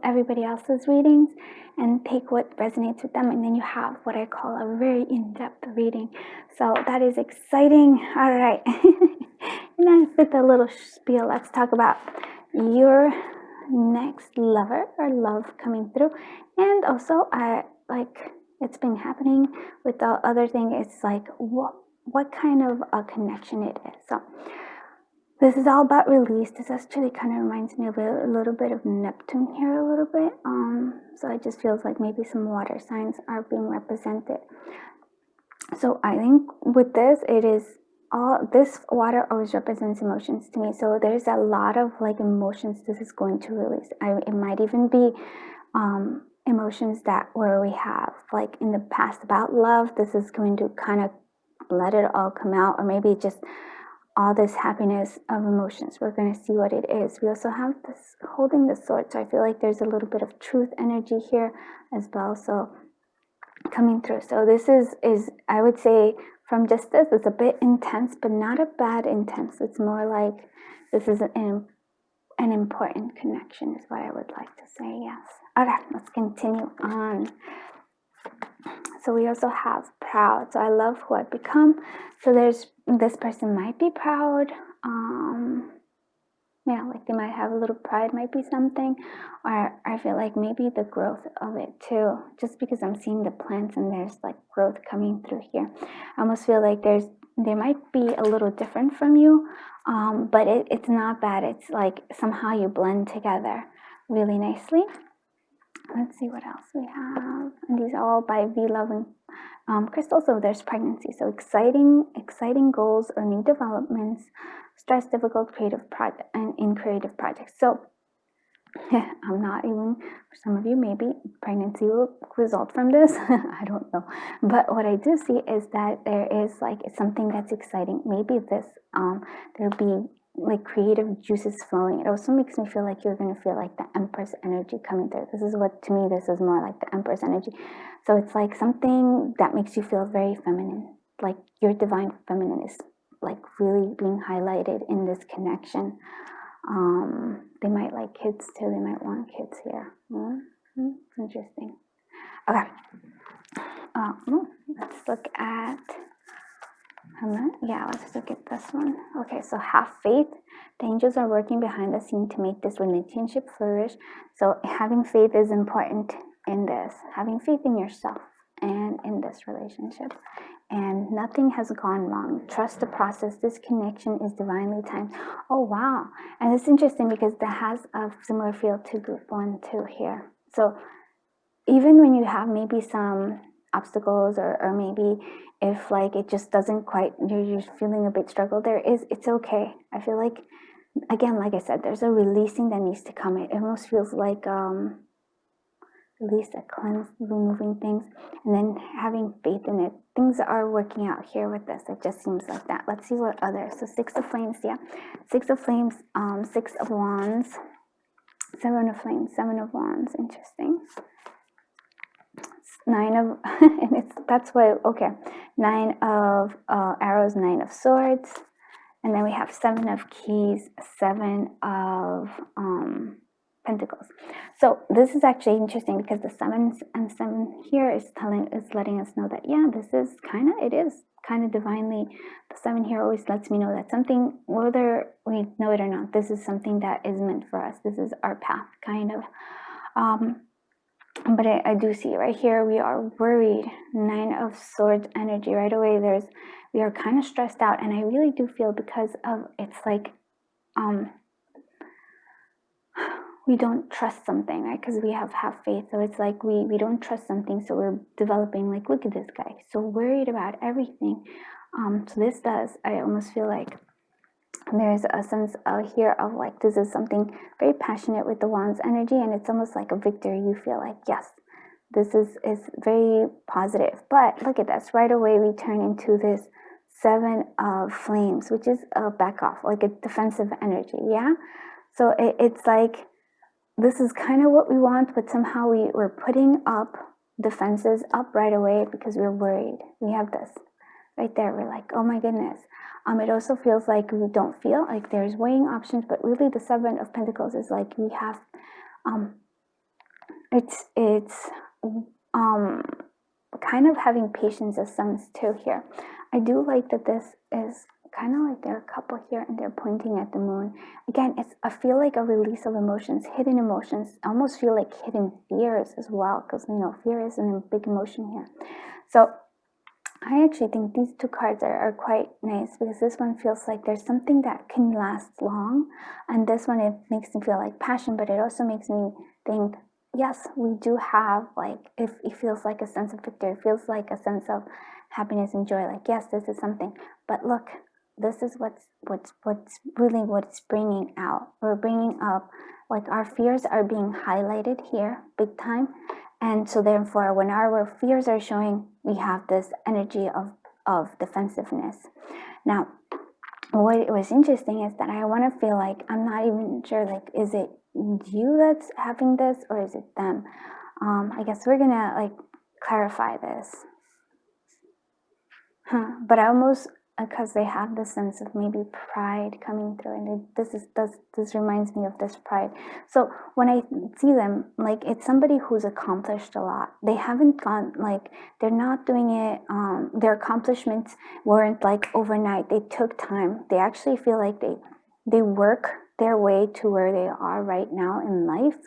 [SPEAKER 1] everybody else's readings and take what resonates with them, and then you have what I call a very in-depth reading. So that is exciting. All right. And then with a little spiel, let's talk about your next lover or love coming through. And also it's been happening with the other thing. It's like what kind of a connection it is. So this is all about release. This actually kind of reminds me of a little bit of Neptune here a little bit. So it just feels like maybe some water signs are being represented. So I think with this, this water always represents emotions to me. So there's a lot of like emotions this is going to release. It might even be emotions where we have like in the past about love. This is going to kind of let it all come out, or maybe just all this happiness of emotions. We're going to see what it is. We also have this holding the sword. So I feel like there's a little bit of truth energy here as well. So coming through. So this is I would say from just this, it's a bit intense, but not a bad intense. It's more like this is an important connection is what I would like to say. Yes. Okay, let's continue on. So we also have proud. So I love who I've become. So this person might be proud. Like they might have a little pride, might be something. Or I feel like maybe the growth of it too. Just because I'm seeing the plants and there's like growth coming through here. I almost feel like they might be a little different from you. But it's not bad. It's like somehow you blend together really nicely. Let's see what else we have. And these are all by V Love and Crystal. So there's pregnancy. So exciting goals or new developments, stress, difficult creative project and in creative projects. So I'm not even, for some of you, maybe pregnancy will result from this. I don't know. But what I do see is that there is like something that's exciting. Maybe there'll be like creative juices flowing. It also makes me feel like you're going to feel like the Empress energy coming through. This is more like the Empress energy. So it's like something that makes you feel very feminine. Like your divine feminine is like really being highlighted in this connection. They might like kids too. They might want kids here. Interesting. Okay. Let's look at. Let's look at this one. Okay, so have faith. The angels are working behind the scene to make this relationship flourish. So having faith is important in this. Having faith in yourself and in this relationship. And nothing has gone wrong. Trust the process. This connection is divinely timed. Oh, wow. And it's interesting because that has a similar feel to group 1 too here. So even when you have maybe some obstacles or maybe if like it just doesn't quite, you're feeling a bit struggle, it's okay. I feel like, again, like I said, there's a releasing that needs to come. It almost feels like release, a cleanse, removing things, and then having faith in it. Things are working out here with this. It just seems like that. Let's see what others. So 6 of Flames, yeah. 6 of Flames, 6 of Wands, 7 of Flames, 7 of Wands. Interesting. 9 of, and that's why, okay. 9 of Arrows, 9 of Swords. And then we have 7 of Keys, 7 of Pentacles. So this is actually interesting because the 7 and 7 here is letting us know that, yeah, this is it is kind of divinely. The 7 here always lets me know that something, whether we know it or not, this is something that is meant for us. This is our path, kind of. But I do see right here, we are worried. 9 of Swords energy. Right away, we are kind of stressed out. And I really do feel because of, it's like, we don't trust something, right? Because we have faith. So it's like we don't trust something. So we're developing, like, look at this guy. So worried about everything. So this does, I almost feel like there's a sense here of like, this is something very passionate with the Wands energy, and it's almost like a victory. You feel like, yes, this is very positive. But look at this, right away we turn into this 7 of Flames, which is a back off, like a defensive energy. Yeah, so it's like, this is kind of what we want, but somehow we're putting up defenses up right away because we're worried. We have this right there. We're like, oh my goodness. It also feels like we don't feel like there's weighing options, but really the 7 of Pentacles is like, we have, it's kind of having patience as sense too here. I do like that this is kind of like there are a couple here and they're pointing at the moon. Again, I feel like a release of emotions, hidden emotions. I almost feel like hidden fears as well, because, you know, fear is a big emotion here. So I actually think these 2 cards are quite nice, because this one feels like there's something that can last long, and this one, it makes me feel like passion, but it also makes me think, yes, we do have, like, if it feels like a sense of victory, it feels like a sense of happiness and joy, like, yes, this is something. But look, this is what's really what it's bringing out. We're bringing up, like, our fears are being highlighted here big time. And so therefore, when our fears are showing, we have this energy of defensiveness. Now, what was interesting is that I want to feel like, I'm not even sure, like, is it you that's having this, or is it them? I guess we're gonna, like, clarify this. But I almost, because they have this sense of maybe pride coming through, and this reminds me of this pride. So when I see them, like, it's somebody who's accomplished a lot. They haven't gone, like, they're not doing it, their accomplishments weren't like overnight. They took time. They actually feel like they work their way to where they are right now in life.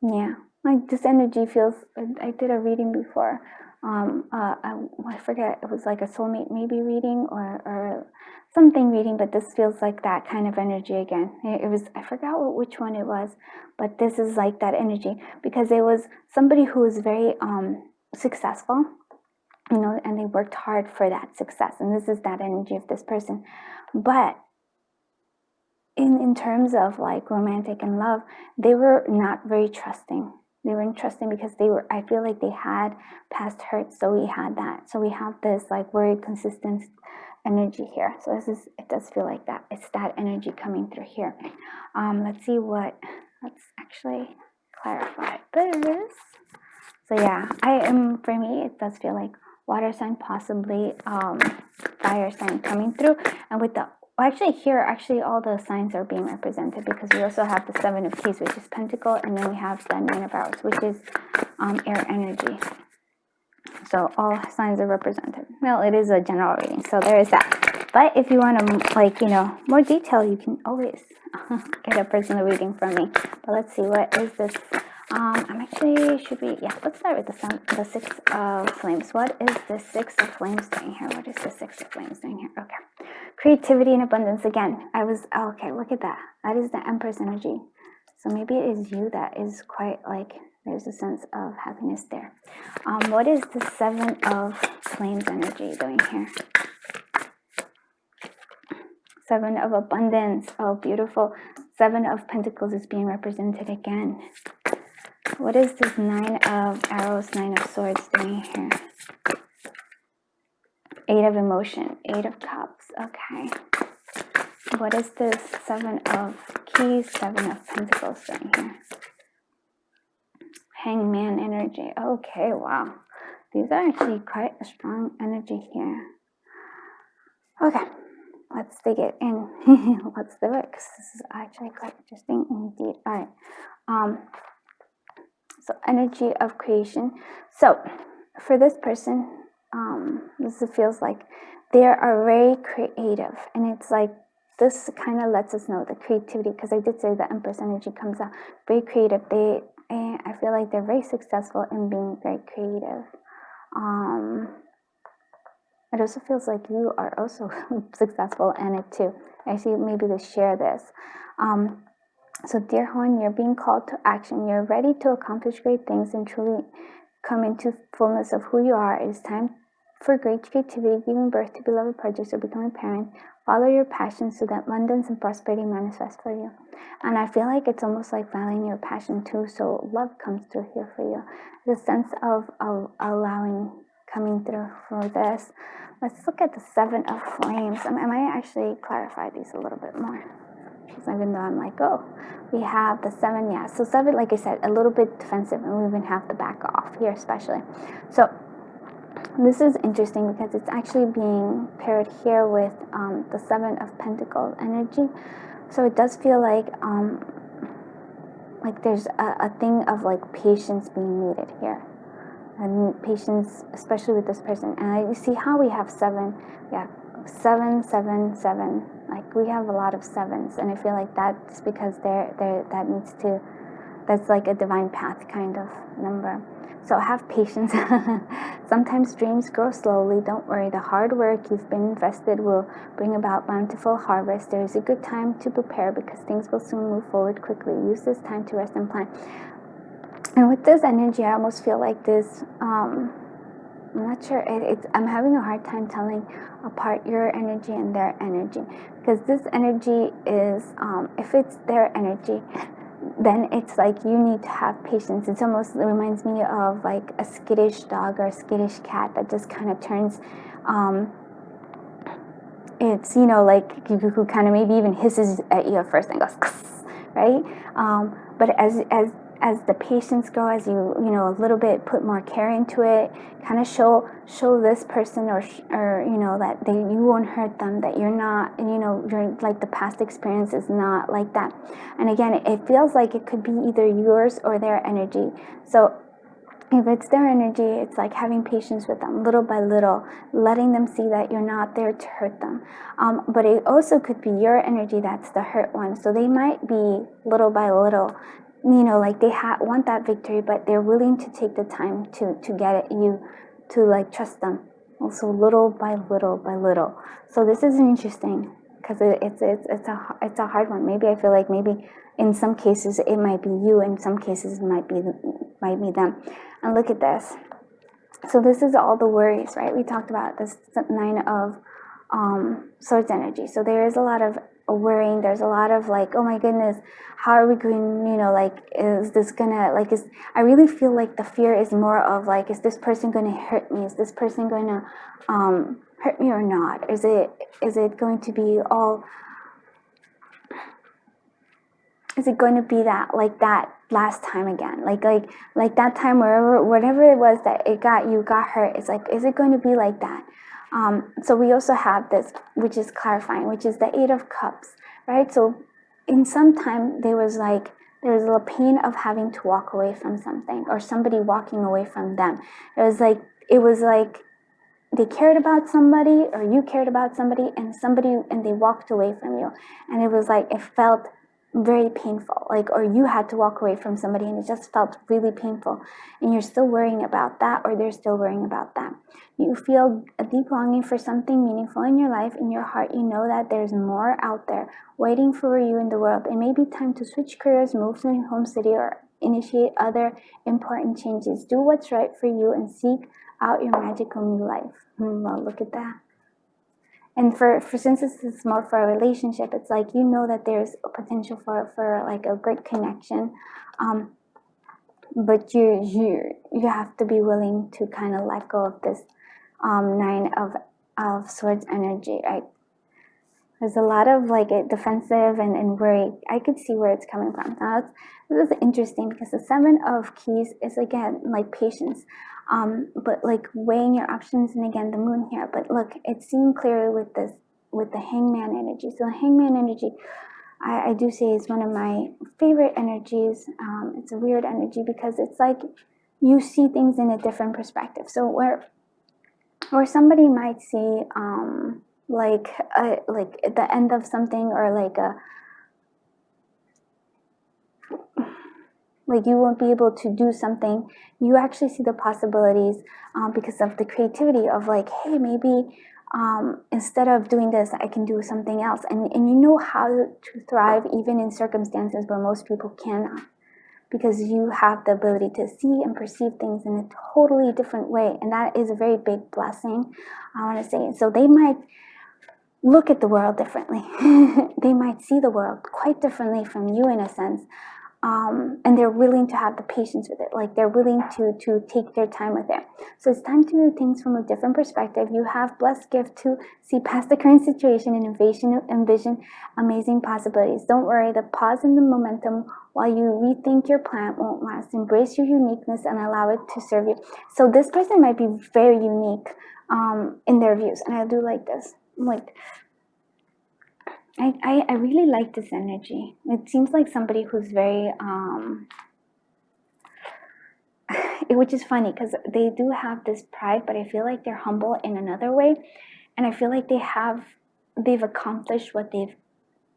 [SPEAKER 1] Yeah, like, this energy feels, I did a reading before. I forget, it was like a soulmate maybe reading or something reading, but this feels like that kind of energy again. It was, I forgot which one it was, but this is like that energy, because it was somebody who was very successful, you know, and they worked hard for that success, and this is that energy of this person. But in terms of, like, romantic and love, they were not very trusting. They weren't trusting because I feel like they had past hurts. So we had that. So we have this, like, very consistent energy here. So it does feel like that. It's that energy coming through here. Let's actually clarify this. So yeah, for me, it does feel like water sign, possibly fire sign coming through. And with the, actually here, all the signs are being represented, because we also have the 7 of Keys, which is Pentacle, and then we have the 9 of Arrows, which is air energy. So all signs are represented. Well, it is a general reading, so there is that. But if you want to, like, you know, more detail, you can always get a personal reading from me. But let's see, what is this? Let's start with the 6 of Flames. What is the 6 of Flames doing here? What is the 6 of Flames doing here? Okay. Creativity and abundance. Again, okay, look at that. That is the Empress energy. So maybe it is you that is quite, like, there's a sense of happiness there. What is the 7 of Flames energy doing here? 7 of abundance. Oh, beautiful. 7 of Pentacles is being represented again. What is this 9 of arrows, 9 of swords doing here? 8 of emotion, 8 of cups. Okay. What is this 7 of keys, 7 of pentacles doing here? Hangman energy. Okay, wow. These are actually quite a strong energy here. Okay, let's dig it in. Let's do it, because this is actually quite interesting indeed. All right. So energy of creation. So for this person, this feels like they are very creative, and it's like this kind of lets us know the creativity, because I did say the Empress energy comes out. Very creative. I feel like they're very successful in being very creative. It also feels like you are also successful in it too. I see maybe to share this. So dear one, you're being called to action. You're ready to accomplish great things and truly come into fullness of who you are. It is time for great creativity, giving birth to beloved projects or becoming a parent. Follow your passion so that abundance and prosperity manifest for you. And I feel like it's almost like following your passion too, so love comes through here for you. The sense of allowing coming through for this. Let's look at the 7 of flames. I might actually clarify these a little bit more. Even though I'm like, oh, we have the 7, yeah. So 7, like I said, a little bit defensive, and we even have to back off here especially. So this is interesting because it's actually being paired here with the 7 of Pentacles energy. So it does feel like there's a thing of like patience being needed here. And patience, especially with this person. And you see how we have 7, yeah, 7, 7, 7. Like we have a lot of 7s, and I feel like that's because that's like a divine path kind of number. So have patience. Sometimes dreams grow slowly. Don't worry. The hard work you've been invested will bring about bountiful harvest. There is a good time to prepare because things will soon move forward quickly. Use this time to rest and plan. And with this energy, I almost feel like this, I'm not sure, I'm having a hard time telling apart your energy and their energy, because this energy is, if it's their energy, then it's like you need to have patience. It reminds me of like a skittish dog or a skittish cat that just kind of turns, it's, like who kind of maybe even hisses at you at first and goes, right? But as the patience grow, as you a little bit put more care into it, kind of show this person or that you won't hurt them, that you're not, you're like the past experience is not like that. And again, it feels like it could be either yours or their energy. So if it's their energy, it's like having patience with them little by little, letting them see that you're not there to hurt them. But it also could be your energy that's the hurt one. So they might be little by little, like they want that victory, but they're willing to take the time to get it, you to like trust them. Also little by little by little. So this is interesting because it's a hard one. Maybe I feel like maybe in some cases it might be you, in some cases it might be them. And look at this. So this is all the worries, right? We talked about this 9 of swords energy. So there is a lot of worrying. There's a lot of like, oh my goodness, how are we going, is this gonna, I really feel like the fear is more of like, is this person gonna hurt me? Is this person gonna hurt me or not? Is it going to be all, is it going to be that last time again? Like that time whatever it was that you got hurt, it's like, is it going to be like that? So we also have this, which is clarifying, which is the 8 of Cups, right? So in some time there was a pain of having to walk away from something, or somebody walking away from them. It was like they cared about somebody, or you cared about somebody, and they walked away from you, and it was like it felt very painful, or you had to walk away from somebody and it just felt really painful, and you're still worrying about that, or they're still worrying about that. You feel a deep longing for something meaningful in your life. In your heart, you know that there's more out there waiting for you in the world. It may be time to switch careers, move to a home city, or initiate other important changes. Do what's right for you and seek out your magical new life. Well, look at that. And for since this is more for a relationship, it's like that there's a potential for like a great connection. but you have to be willing to kind of let go of this Nine of Swords energy, right? There's a lot of like defensive and worry. I could see where it's coming from. Now, this is interesting because the Seven of Keys is again like patience, but like weighing your options, and again the Moon here. But look, it's seen clearly with this, with the Hangman energy. So the Hangman energy, I do say is one of my favorite energies. It's a weird energy because it's like you see things in a different perspective. So where somebody might see like the end of something, or like you won't be able to do something, you actually see the possibilities because of the creativity of like, hey, maybe instead of doing this, I can do something else, and you know how to thrive even in circumstances where most people cannot, because you have the ability to see and perceive things in a totally different way, and that is a very big blessing, I want to say. So they might look at the world differently. They might see the world quite differently from you in a sense. And they're willing to have the patience with it. Like they're willing to take their time with it. So it's time to do things from a different perspective. You have blessed gift to see past the current situation and envision amazing possibilities. Don't worry, the pause and the momentum while you rethink your plan won't last. Embrace your uniqueness and allow it to serve you. So this person might be very unique in their views. And I do like this. Like, I really like this energy. It seems like somebody who's very, which is funny because they do have this pride, but I feel like they're humble in another way. And I feel like they've accomplished what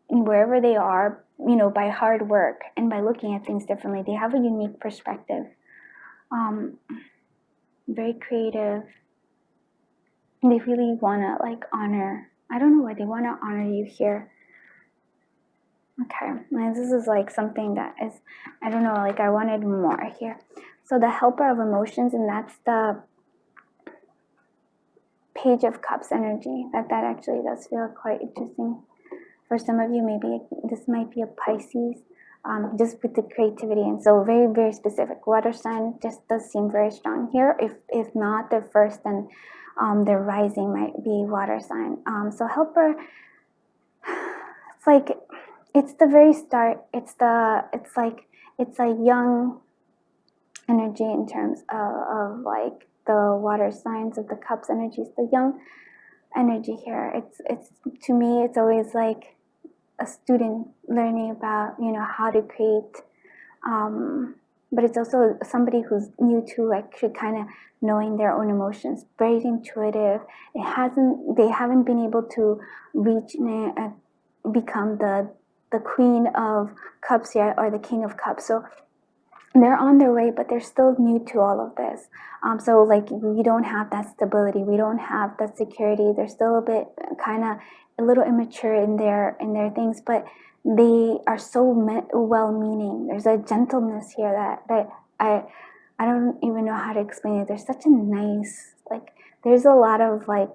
[SPEAKER 1] wherever they are, you know, by hard work and by looking at things differently. They have a unique perspective, very creative. And they really want to like honor, I don't know why they want to honor you here. Okay, and this is like something that is, I don't know, like I wanted more here. So the Helper of Emotions, and that's the Page of Cups energy. That actually does feel quite interesting. For some of you, maybe this might be a Pisces, just with the creativity, and so very, very specific. Water sign just does seem very strong here. If not their first, then their rising might be water sign. So Helper, it's like, it's the very start. It's a young energy in terms of like the water signs of the cups energies. The young energy here. It's to me, it's always like a student learning about, you know, how to create. But it's also somebody who's new to like kind of knowing their own emotions. Very intuitive. They haven't been able to reach become the Queen of Cups yet, or the King of Cups. So they're on their way, but they're still new to all of this. So like we don't have that stability, we don't have that security. They're still a bit kind of a little immature in their things, but they are so well-meaning. There's a gentleness here that I don't even know how to explain it. There's such a nice, like, there's a lot of like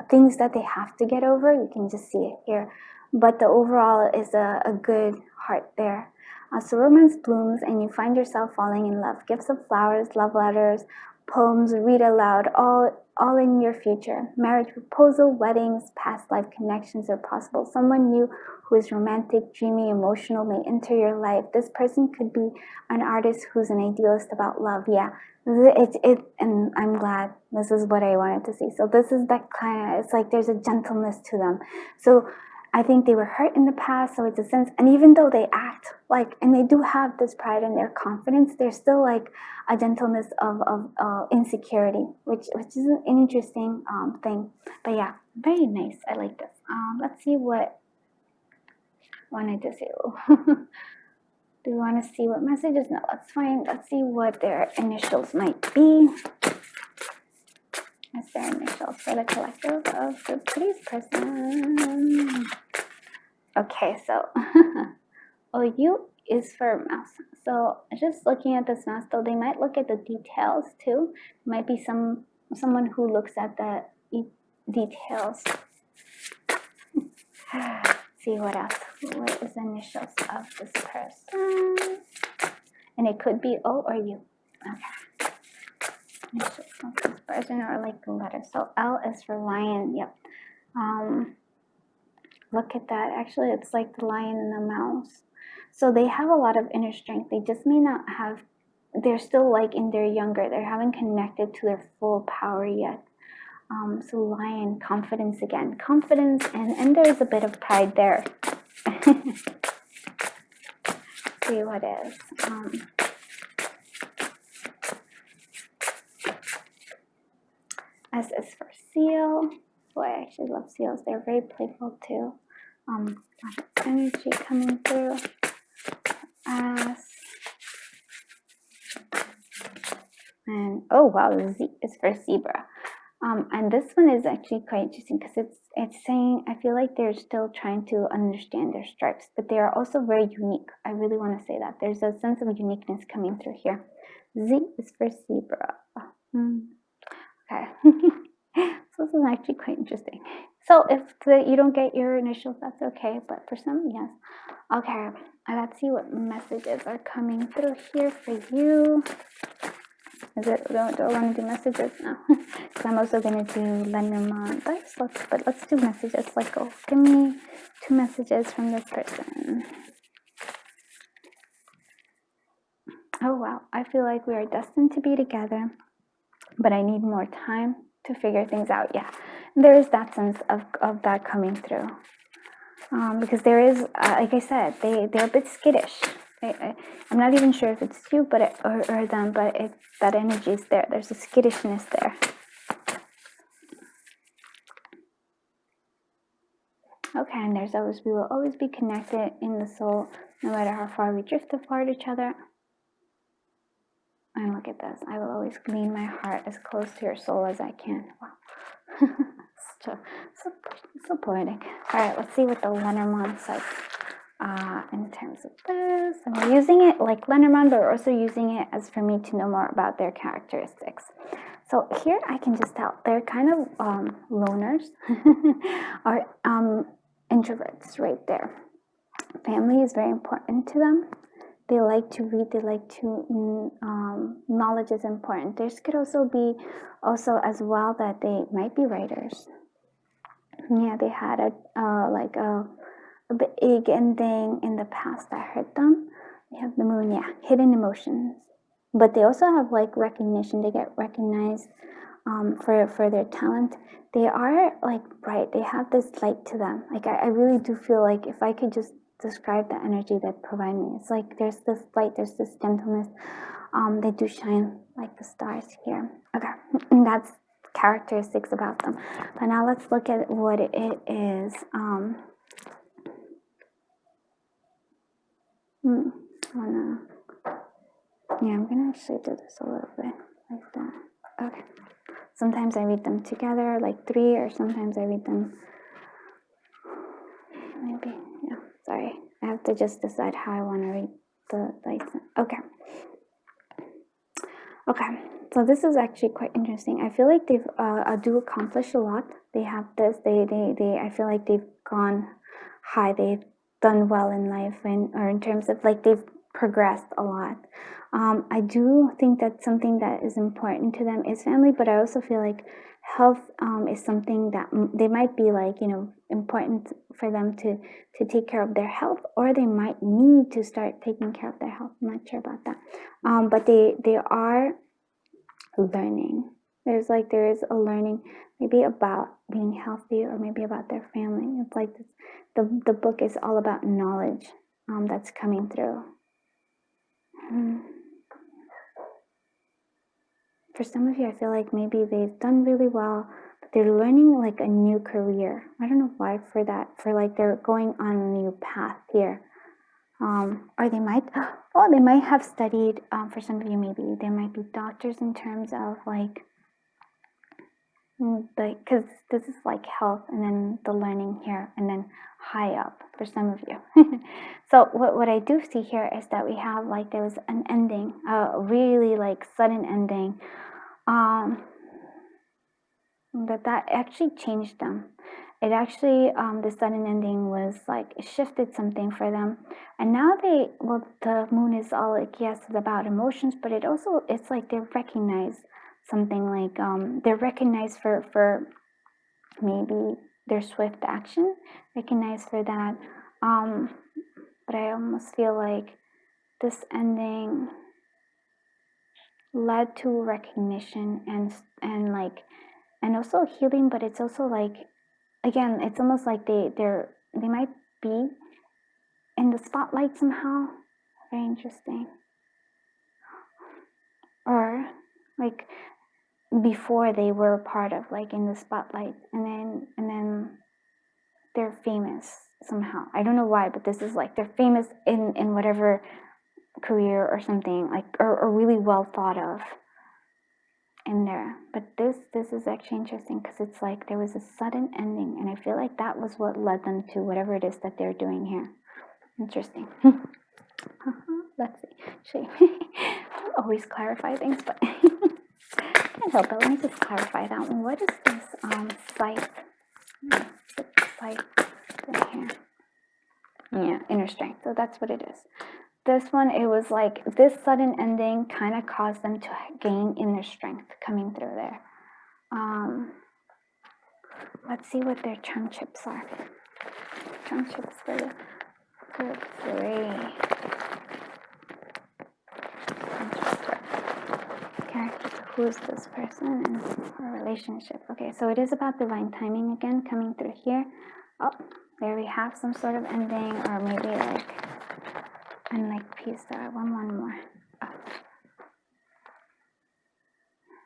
[SPEAKER 1] things that they have to get over. You can just see it here. But the overall is a good heart there. So romance blooms and you find yourself falling in love. Gifts of flowers, love letters, poems, read aloud, all in your future. Marriage proposal, weddings, past life connections are possible. Someone new who is romantic, dreamy, emotional may enter your life. This person could be an artist who's an idealist about love. Yeah, and I'm glad this is what I wanted to see. So this is that kind of, it's like there's a gentleness to them. So I think they were hurt in the past, so it's a sense, and even though they act like, and they do have this pride and their confidence, there's still like a gentleness of insecurity, which is an interesting thing. But yeah, very nice. I like this. Let's see what I wanted to say. Do we want to see what messages? No, that's fine. Let's see what their initials might be. That's their initials for the collective of the police person. Okay, so OU is for mouse. So just looking at this mouse, though, they might look at the details too. Might be someone who looks at the details. See what else. What is the initials of this person? and it could be O or U. Okay. This person or like the letter. So L is for lion. Yep. Look at that. Actually, it's like the lion and the mouse. So they have a lot of inner strength. They just may not have, they're still like in their younger, they haven't connected to their full power yet. So lion, confidence again. Confidence, and there's a bit of pride there. See what is. S is for seal. Boy, I actually love seals. They're very playful too. Lot of energy coming through. S. And oh wow, Z is for zebra. And this one is actually quite interesting because it's saying, I feel like they're still trying to understand their stripes, but they are also very unique. I really want to say that. There's a sense of uniqueness coming through here. Z is for zebra. Okay. So this is actually quite interesting. So if you don't get your initials, that's okay. But for some, yes. Okay. Let's see what messages are coming through here for you. Do I want to do messages? No. Because I'm also going to do Lenormand dice. But let's do messages. Like, oh, give me 2 messages from this person. Oh, wow. I feel like we are destined to be together, but I need more time to figure things out. Yeah, there is that sense of that coming through. Because there is, like I said, they're a bit skittish. I'm not even sure if it's you, but or them, but that energy is there. There's a skittishness there. Okay, and we will always be connected in the soul, no matter how far we drift apart each other. And look at this. I will always glean my heart as close to your soul as I can. Wow. so poetic. All right, let's see what the Lenormand says in terms of this. And we're using it like Lenormand, but we're also using it as for me to know more about their characteristics. So here I can just tell they're kind of loners or introverts right there. Family is very important to them. They like to read, they like to, knowledge is important. This could also be as well that they might be writers. Yeah, they had a big ending in the past that hurt them. They have the moon, yeah, hidden emotions. But they also have like recognition. They get recognized for their talent. They are like bright. They have this light to them. Like I really do feel like if I could just describe the energy that provide me, it's like there's this light, there's this gentleness. They do shine like the stars here. Okay, and that's characteristics about them. But now let's look at what it is. Yeah, I'm gonna actually do this a little bit like that. Okay. Sometimes I read them together, like 3, or sometimes I read them maybe, yeah, sorry. I have to just decide how I want to read the dice. Okay. Okay, so this is actually quite interesting. I feel like they've do accomplish a lot. They have this, I feel like they've gone high. They've done well in life, or in terms of like they've progressed a lot. I do think that something that is important to them is family, but I also feel like health is something that they might be like, important for them to take care of their health, or they might need to start taking care of their health. I'm not sure about that. But they are learning. There is a learning maybe about being healthy, or maybe about their family. It's like this, the book is all about knowledge that's coming through. For some of you, I feel like maybe they've done really well, but they're learning like a new career. I don't know why for that. For like they're going on a new path here. Or they might have studied, for some of you maybe, they might be doctors in terms of like, because this is like health, and then the learning here, and then high up for some of you. So what I do see here is that we have like there was an ending, a really like sudden ending, that actually changed them. it actually, the sudden ending was like, it shifted something for them. And now well, the moon is all like, yes, it's about emotions, but it's like they recognize something, like, they're recognized for maybe their swift action, recognized for that. But I almost feel like this ending led to recognition and like, and also healing, but it's also like, again, it's almost like they might be in the spotlight somehow. Very interesting. Or like before they were part of, like, in the spotlight, and then they're famous somehow. I don't know why, but this is like they're famous in whatever career or something, like, or really well thought of in there. But this is actually interesting because it's like there was a sudden ending, and I feel like that was what led them to whatever it is that they're doing here. Interesting. Let's see. Always clarify things, but can't help it. Let me just clarify that one. What is this scythe? Scythe in here. Yeah, inner strength. So that's what it is. This one, it was like this sudden ending kind of caused them to gain inner strength coming through there. Let's see what their charm chips are. Charm chips for the group 3. Character, who's this person and her relationship? Okay, so it is about divine timing again coming through here. Oh, there we have some sort of ending, or maybe like, and like piece there. One more. Oh.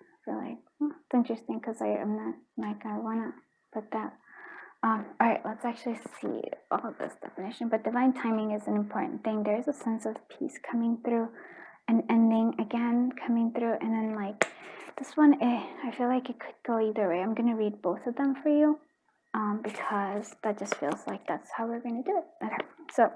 [SPEAKER 1] I feel like it's interesting because I'm not like I wanna put that. All right, let's actually see all of this definition. But divine timing is an important thing. There's a sense of peace coming through, an ending again coming through, and then like this one, I feel like it could go either way. I'm gonna read both of them for you, because that just feels like that's how we're gonna do it. Okay, so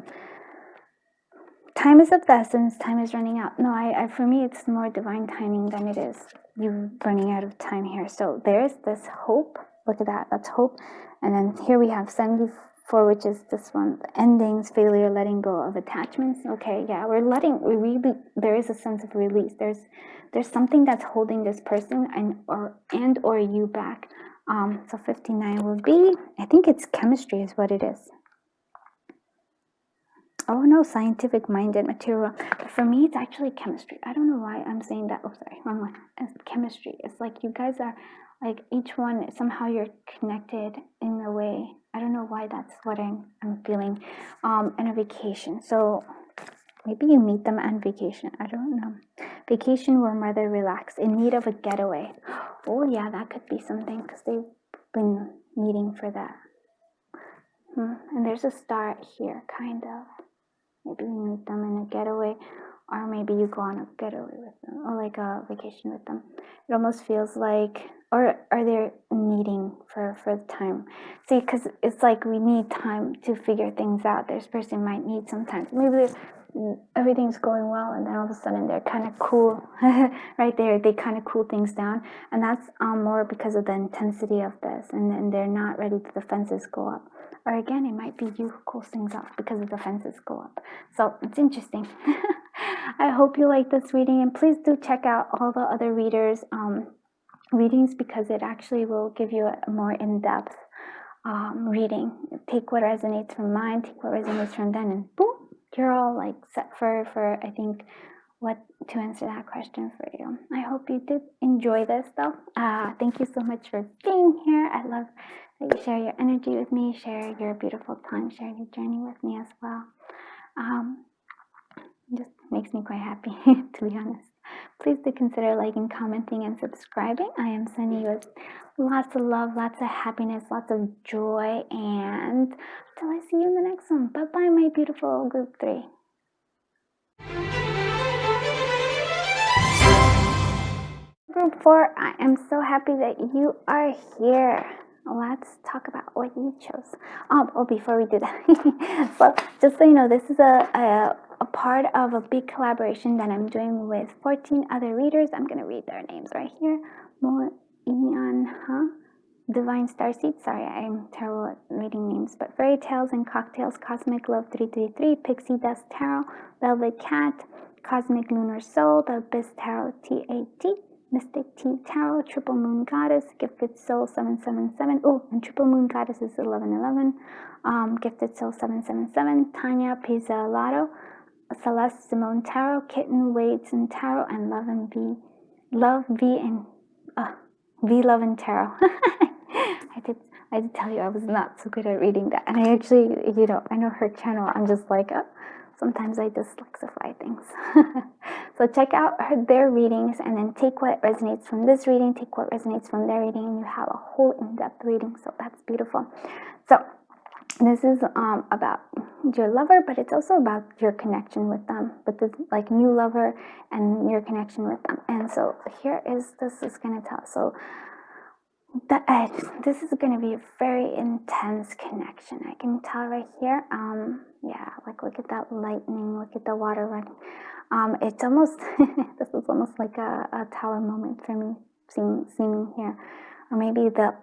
[SPEAKER 1] time is of the essence. Time is running out. No, I for me it's more divine timing than it is you running out of time here. So there's this hope. Look at that. That's hope. And then here we have 74, which is this one, endings, failure, letting go of attachments. Okay, yeah, we really, there is a sense of release. There's something that's holding this person or you back. So 59 will be, I think it's chemistry is what it is. Oh no, scientific minded material. But for me, it's actually chemistry. I don't know why I'm saying that. Oh, sorry, wrong one. It's chemistry. It's like you guys are, like, each one, somehow you're connected in a way. I don't know why that's what I'm feeling. And a vacation. So maybe you meet them on vacation. I don't know. Vacation where mother relax, in need of a getaway. Oh yeah, that could be something because they've been needing for that. And there's a star here, kind of. Maybe you meet them in a getaway, or maybe you go on a getaway with them, or like a vacation with them. It almost feels like, or are they needing for time? See, because it's like we need time to figure things out. This person might need some time. Maybe everything's going well, and then all of a sudden they're kind of cool. Right there, they kind of cool things down, and that's more because of the intensity of this, and then they're not ready to the fences go up. Or again, it might be you who cools things off because the defenses go up. So it's interesting. I hope you like this reading, and please do check out all the other readers' readings, because it actually will give you a more in-depth reading. Take what resonates from mine, take what resonates from them, and boom, you're all like set for I think what to answer that question for you. I hope you did enjoy this though. Thank you so much for being here. I love that you share your energy with me, share your beautiful time, share your journey with me as well. It just makes me quite happy, to be honest. Please do consider liking, commenting, and subscribing. I am sending you lots of love, lots of happiness, lots of joy, and until I see you in the next one. Bye-bye, my beautiful group 3. Group 4, I am so happy that you are here. Let's talk about what you chose. Before we do that, so just so you know, this is a part of a big collaboration that I'm doing with 14 other readers. I'm going to read their names right here. Mo Ian, Divine Starseed, sorry, I'm terrible at reading names, but Fairy Tales and Cocktails, Cosmic Love 333, Pixie Dust Tarot, Velvet Cat, Cosmic Lunar Soul, The Abyss Tarot TAT, Mystic Tea Tarot, Triple Moon Goddess, Gifted Soul 777, oh, and Triple Moon Goddess is 1111, Gifted Soul 777, Tanya Pizzolato, Celeste Simone Tarot, Kitten Waits and Tarot, and Love Love and Tarot. I did tell you I was not so good at reading that, and I actually, I know her channel. I'm just like, sometimes I dyslexify things. So check out their readings, and then take what resonates from this reading, take what resonates from their reading, and you have a whole in-depth reading. So that's beautiful. So this is about your lover, but it's also about your connection with them, with this like new lover and your connection with them. And so this is going to tell. So the edge, this is going to be a very intense connection. I can tell right here. Yeah, like look at that lightning, look at the water running. It's almost this is almost like a tower moment for me, seeming here, or maybe the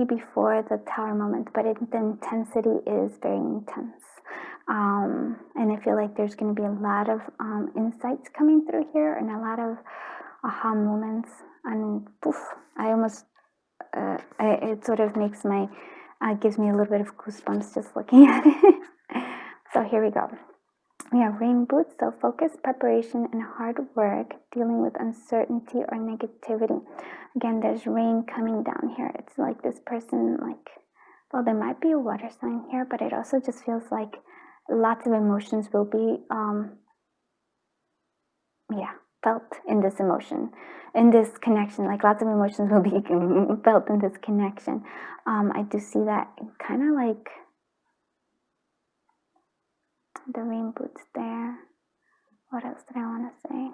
[SPEAKER 1] before the tower moment, but the intensity is very intense. And I feel like there's going to be a lot of insights coming through here, and a lot of aha moments, and poof, it sort of makes gives me a little bit of goosebumps just looking at it. So here we go. We have rain boots, so focus, preparation, and hard work, dealing with uncertainty or negativity. Again, there's rain coming down here. It's like this person, well, there might be a water sign here, but it also just feels like lots of emotions will be, felt in this emotion, in this connection. Like lots of emotions will be felt in this connection. I do see that kind of like the rain boots there. What else did I want to say?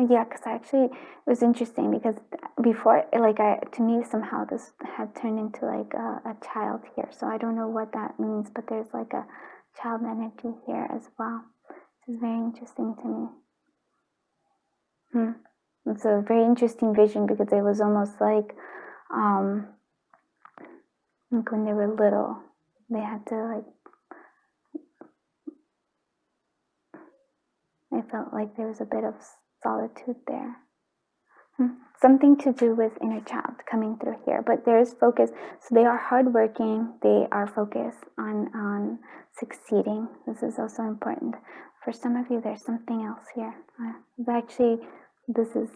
[SPEAKER 1] Yeah, because actually it was interesting because before, to me somehow this had turned into like a child here. So I don't know what that means, but there's like a child energy here as well. This is very interesting to me. It's a very interesting vision because it was almost like when they were little, they had to I felt like there was a bit of solitude there. Something to do with inner child coming through here, but there is focus. So they are hardworking. They are focused on succeeding. This is also important. For some of you, there's something else here. This is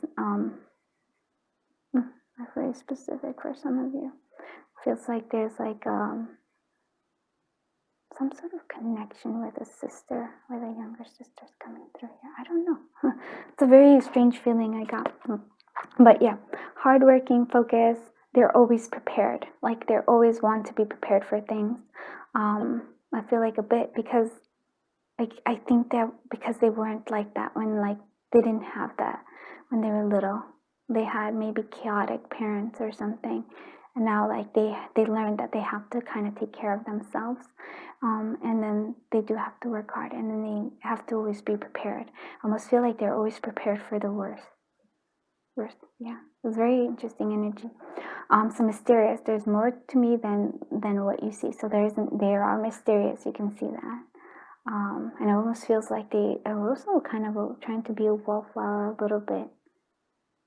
[SPEAKER 1] very specific for some of you. Feels like there's some sort of connection with a sister, with a younger sister's coming through here. I don't know. It's a very strange feeling I got. But yeah, hardworking, focus. They're always prepared. Like they always want to be prepared for things. I feel like a bit because I think that because they weren't like that when they didn't have that when they were little. They had maybe chaotic parents or something. And now they learned that they have to kind of take care of themselves. And then they do have to work hard, and then they have to always be prepared. I almost feel like they're always prepared for the worst. Yeah, it's very interesting energy. So mysterious. There's more to me than what you see. So they are mysterious. You can see that. And it almost feels like they are also kind of trying to be a wallflower a little bit.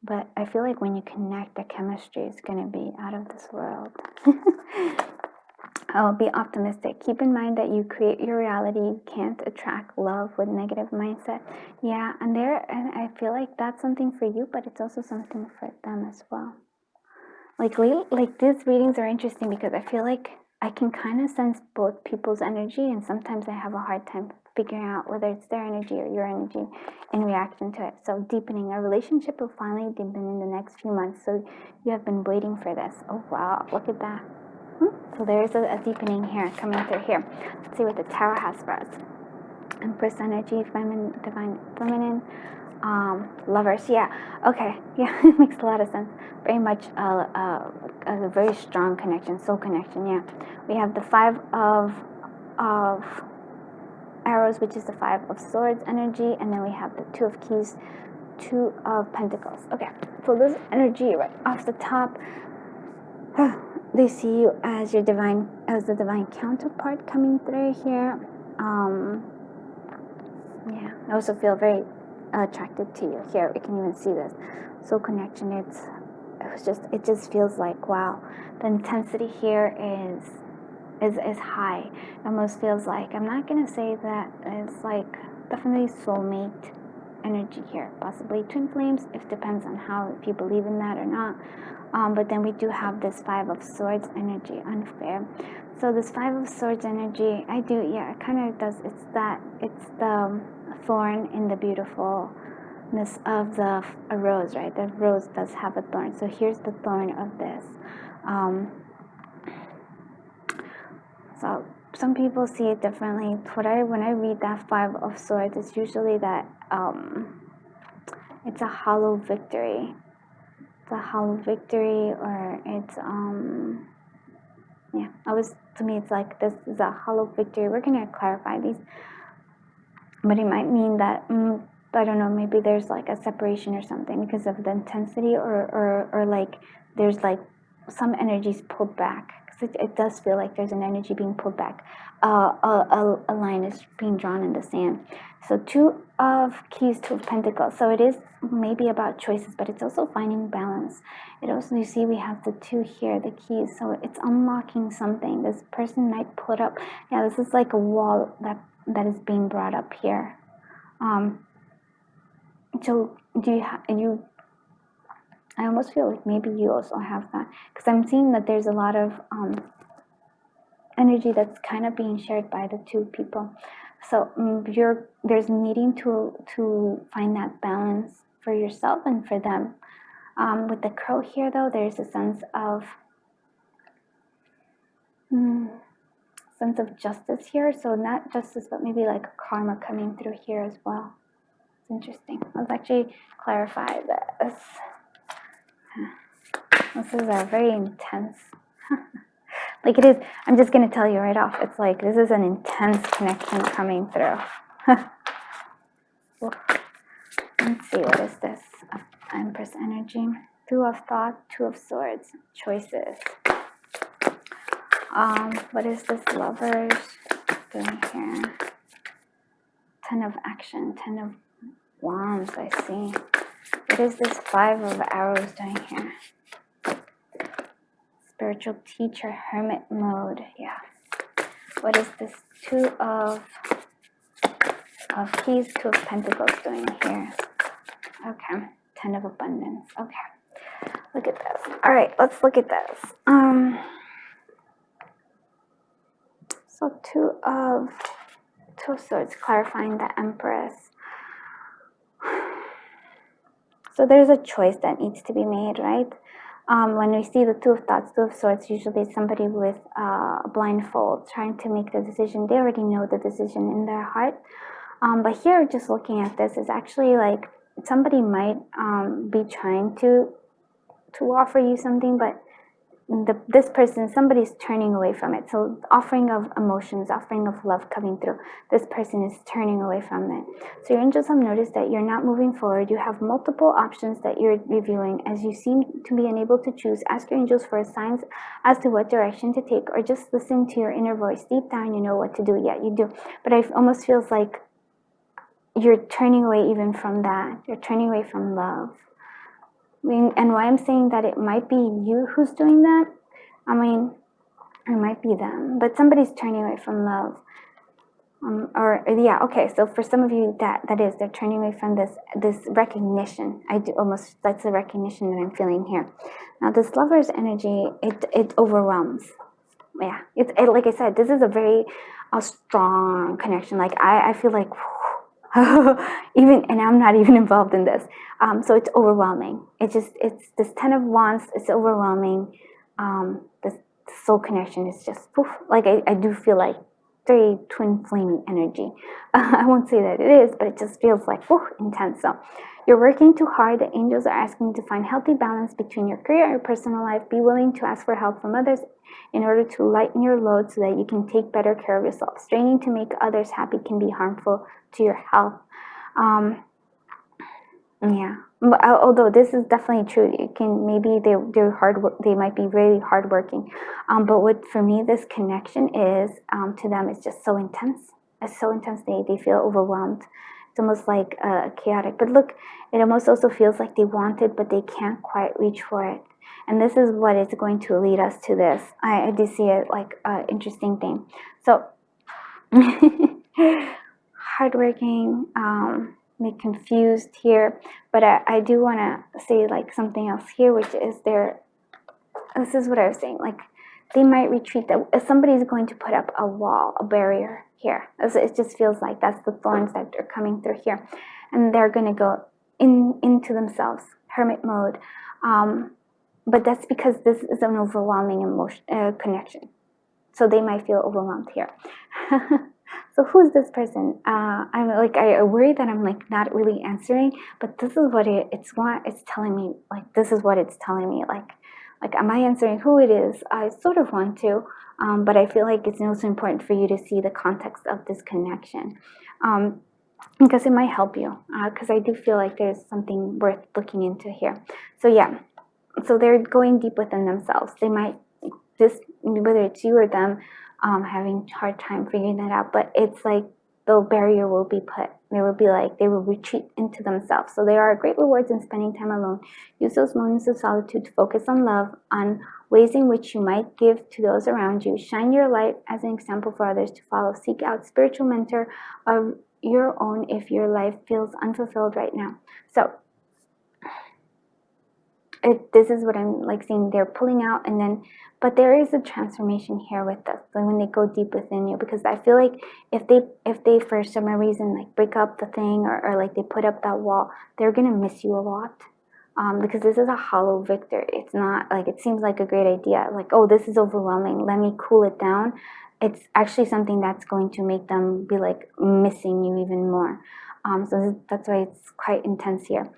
[SPEAKER 1] But I feel like when you connect, the chemistry is going to be out of this world. Be optimistic. Keep in mind that you create your reality. You can't attract love with negative mindset. Yeah, and I feel like that's something for you, but it's also something for them as well. Like these readings are interesting because I feel like I can kind of sense both people's energy, and sometimes I have a hard time figuring out whether it's their energy or your energy in reaction to it. So deepening. A relationship will finally deepen in the next few months. So you have been waiting for this. Oh wow, look at that. So there's a deepening here coming through here. Let's see what the tarot has for us. Empress energy, feminine, divine, feminine, lovers. Yeah, okay, yeah, it makes a lot of sense. Very much a very strong connection, soul connection. Yeah, we have the 5 of arrows, which is the 5 of swords energy, and then we have the 2 of keys, Two of Pentacles. Okay, so this energy right off the top, they see you as the divine counterpart coming through here. Yeah, I also feel very attracted to you here. We can even see this soul connection. It just feels like, wow, the intensity here is high. It almost feels like, I'm not gonna say that it's like definitely soulmate energy here, possibly twin flames, if depends on if you believe in that or not. But then we do have this Five of Swords energy, unfair. So this Five of Swords energy, it kind of does, it's the thorn in the beautifulness of a rose, right? The rose does have a thorn. So here's the thorn of this. So some people see it differently. When I read that Five of Swords, it's usually that it's a hollow victory. It's a hollow victory, or it's to me it's like this is a hollow victory. We're gonna clarify these, but it might mean that I don't know, maybe there's like a separation or something because of the intensity, or like there's like some energies pulled back. It does feel like there's an energy being pulled back. A line is being drawn in the sand. So Two of Keys, Two of Pentacles. So it is maybe about choices, but it's also finding balance. It also, you see, we have the two here, the keys. So it's unlocking something. This person might put up, this is like a wall that is being brought up here. So I almost feel like maybe you also have that, because I'm seeing that there's a lot of energy that's kind of being shared by the two people. So there's needing to find that balance for yourself and for them. With the crow here, though, there's a sense of justice here. So not justice, but maybe like karma coming through here as well. It's interesting. Let's actually clarify this. This is a very intense, like it is, I'm just going to tell you right off, it's like this is an intense connection coming through. Let's see, what is this? Empress energy. Two of Thought, Two of Swords, choices. What is this Lovers doing here? Ten of Action, Ten of Wands, I see. What is this Five of Arrows doing here? Spiritual Teacher, Hermit mode, yeah. What is this Two of Keys, Two of Pentacles doing here? Okay, Ten of Abundance, okay. Look at this. All right, let's look at this. So Two of Swords, clarifying the Empress. So there's a choice that needs to be made, right? When we see the Two of Thoughts, Two of Swords, usually it's somebody with a blindfold trying to make the decision. They already know the decision in their heart. But here, just looking at this, is actually like somebody might be trying to offer you something, but somebody's turning away from it. So offering of emotions, offering of love coming through, this person is turning away from it. So your angels have noticed that you're not moving forward. You have multiple options that you're reviewing. As you seem to be unable to choose, ask your angels for signs as to what direction to take, or just listen to your inner voice. Deep down, you know what to do. Yeah, you do. But it almost feels like you're turning away even from that. You're turning away from love. And why I'm saying that it might be you who's doing that, it might be them, but somebody's turning away from love. Okay, so for some of you, they're turning away from this recognition. That's the recognition that I'm feeling here. Now this Lover's energy, it overwhelms. Yeah, it's like I said, this is a strong connection. Like I feel like, and I'm not even involved in this. So it's overwhelming. It's this Ten of Wands. It's overwhelming. This soul connection is just like I do feel like very twin flame energy. I won't say that it is, but it just feels like intense. So you're working too hard. The angels are asking you to find healthy balance between your career and your personal life. Be willing to ask for help from others in order to lighten your load so that you can take better care of yourself. Straining to make others happy can be harmful to your health. Yeah, but, although this is definitely true, it can maybe they're hard. They might be really hardworking, but what for me this connection is to them is just so intense. It's so intense. They feel overwhelmed. It's almost like chaotic. But look, it almost also feels like they want it, but they can't quite reach for it. And this is what is going to lead us to this. I do see it like an interesting thing. So hardworking. Me confused here, but I do want to say like something else here, which is this is what I was saying, like they might retreat. That if somebody's going to put up a wall, a barrier here, it just feels like that's the thorns that are coming through here, and they're going to go into themselves, hermit mode. But that's because this is an overwhelming emotion connection, so they might feel overwhelmed here. So who's this person? I'm like, I worry that I'm like not really answering, but this is what it's telling me. Like this is what it's telling me. Like am I answering who it is? I sort of want to, but I feel like it's also important for you to see the context of this connection, because it might help you. Because I do feel like there's something worth looking into here. So yeah, so they're going deep within themselves. They might whether it's you or them, having a hard time figuring that out, but it's like the barrier will be put. They will retreat into themselves. So there are great rewards in spending time alone. Use those moments of solitude to focus on love, on ways in which you might give to those around you. Shine your light as an example for others to follow. Seek out spiritual mentor of your own if your life feels unfulfilled right now. So this is what I'm like seeing. They're pulling out, and then, but there is a transformation here with this. So when they go deep within you, because I feel like if they for some reason like break up the thing, or like they put up that wall, they're gonna miss you a lot. Because this is a hollow victory. It's not like it seems like a great idea. Like, oh, this is overwhelming. Let me cool it down. It's actually something that's going to make them be like missing you even more. So that's why it's quite intense here.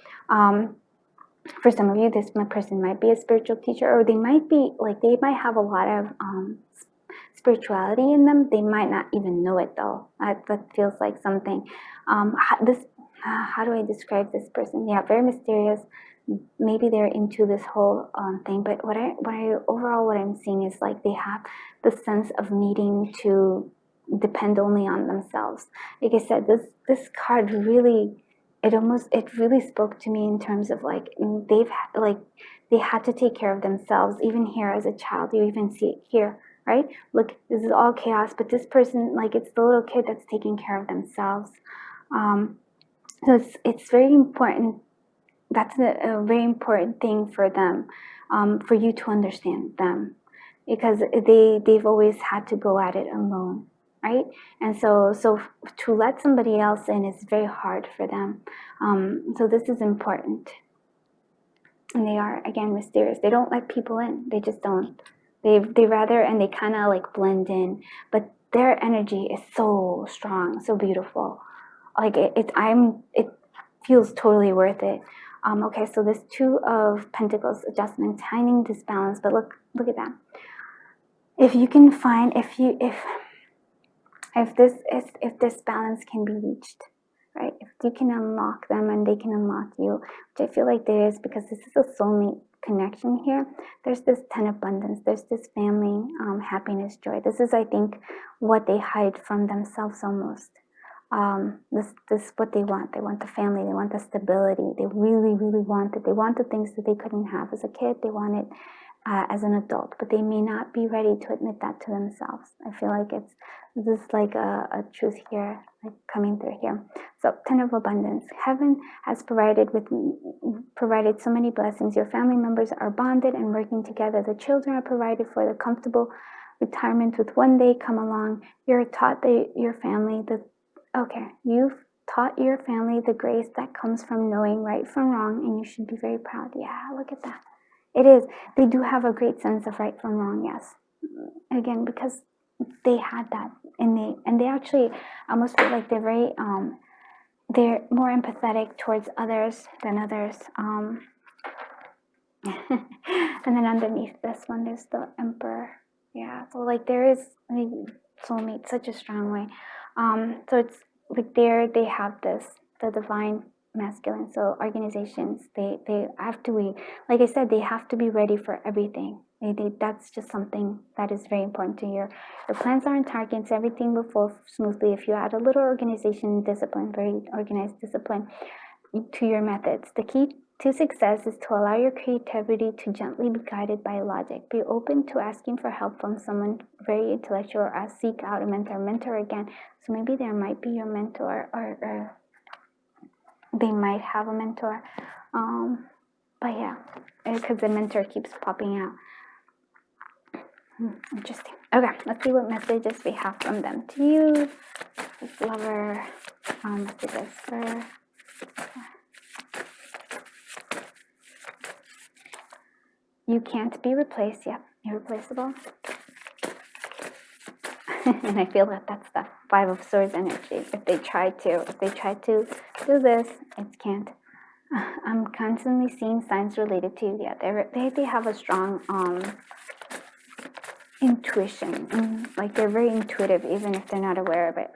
[SPEAKER 1] For some of you, this person might be a spiritual teacher, or they might have a lot of spirituality in them. They might not even know it though. That feels like something. How do I describe this person? Yeah, very mysterious. Maybe they're into this whole thing, but what I'm seeing is like they have the sense of needing to depend only on themselves. Like I said, this card really, it really spoke to me in terms of like they had to take care of themselves. Even here as a child, you even see it here, right? Look, this is all chaos, but this person, like, it's the little kid that's taking care of themselves. So it's very important. That's a very important thing for them, for you to understand them, because they've always had to go at it alone, right? And so to let somebody else in is very hard for them. So this is important. And they are, again, mysterious. They don't let people in. They just don't. They rather, and they kind of like blend in, but their energy is so strong, so beautiful. Like it feels totally worth it. Okay, so this Two of Pentacles, adjustment, timing, disbalance. But look at that. If you can find, if this balance can be reached, right? If you can unlock them and they can unlock you, which I feel like there is, because this is a soulmate connection here. There's this 10 abundance. There's this family, happiness, joy. This is, I think, what they hide from themselves almost. This what they want. They want the family. They want the stability. They really, really want it. They want the things that they couldn't have as a kid. They want it as an adult, but they may not be ready to admit that to themselves. I feel like this is like a truth here, like coming through here. So 10 of abundance. Heaven has provided so many blessings. Your family members are bonded and working together. The children are provided for the comfortable retirement with one day come along. You're taught your family you've taught your family the grace that comes from knowing right from wrong, and you should be very proud. Yeah, look at that. It is. They do have a great sense of right from wrong, yes. Again, because they had that, and they actually almost feel like they're more empathetic towards others than others. And then underneath this one, there's the Emperor. Yeah, so like there is soulmate, such a strong way. So it's like they have the divine masculine. So organizations, they have to be, like I said, they have to be ready for everything. That's just something that is very important to your plans are on targets. Everything will flow smoothly if you add a little organization, discipline, very organized discipline to your methods. The key to success is to allow your creativity to gently be guided by logic. Be open to asking for help from someone very intellectual, or seek out a mentor. Mentor again. So maybe there might be your mentor, or they might have a mentor. But yeah, because the mentor keeps popping out. Interesting. Okay, let's see what messages we have from them to you. This lover, messages for. You can't be replaced. Yep, irreplaceable. And I feel that that's the Five of Swords energy. If they try to do this, it can't. I'm constantly seeing signs related to you. Yeah, they have a strong intuition. Like they're very intuitive, even if they're not aware of it.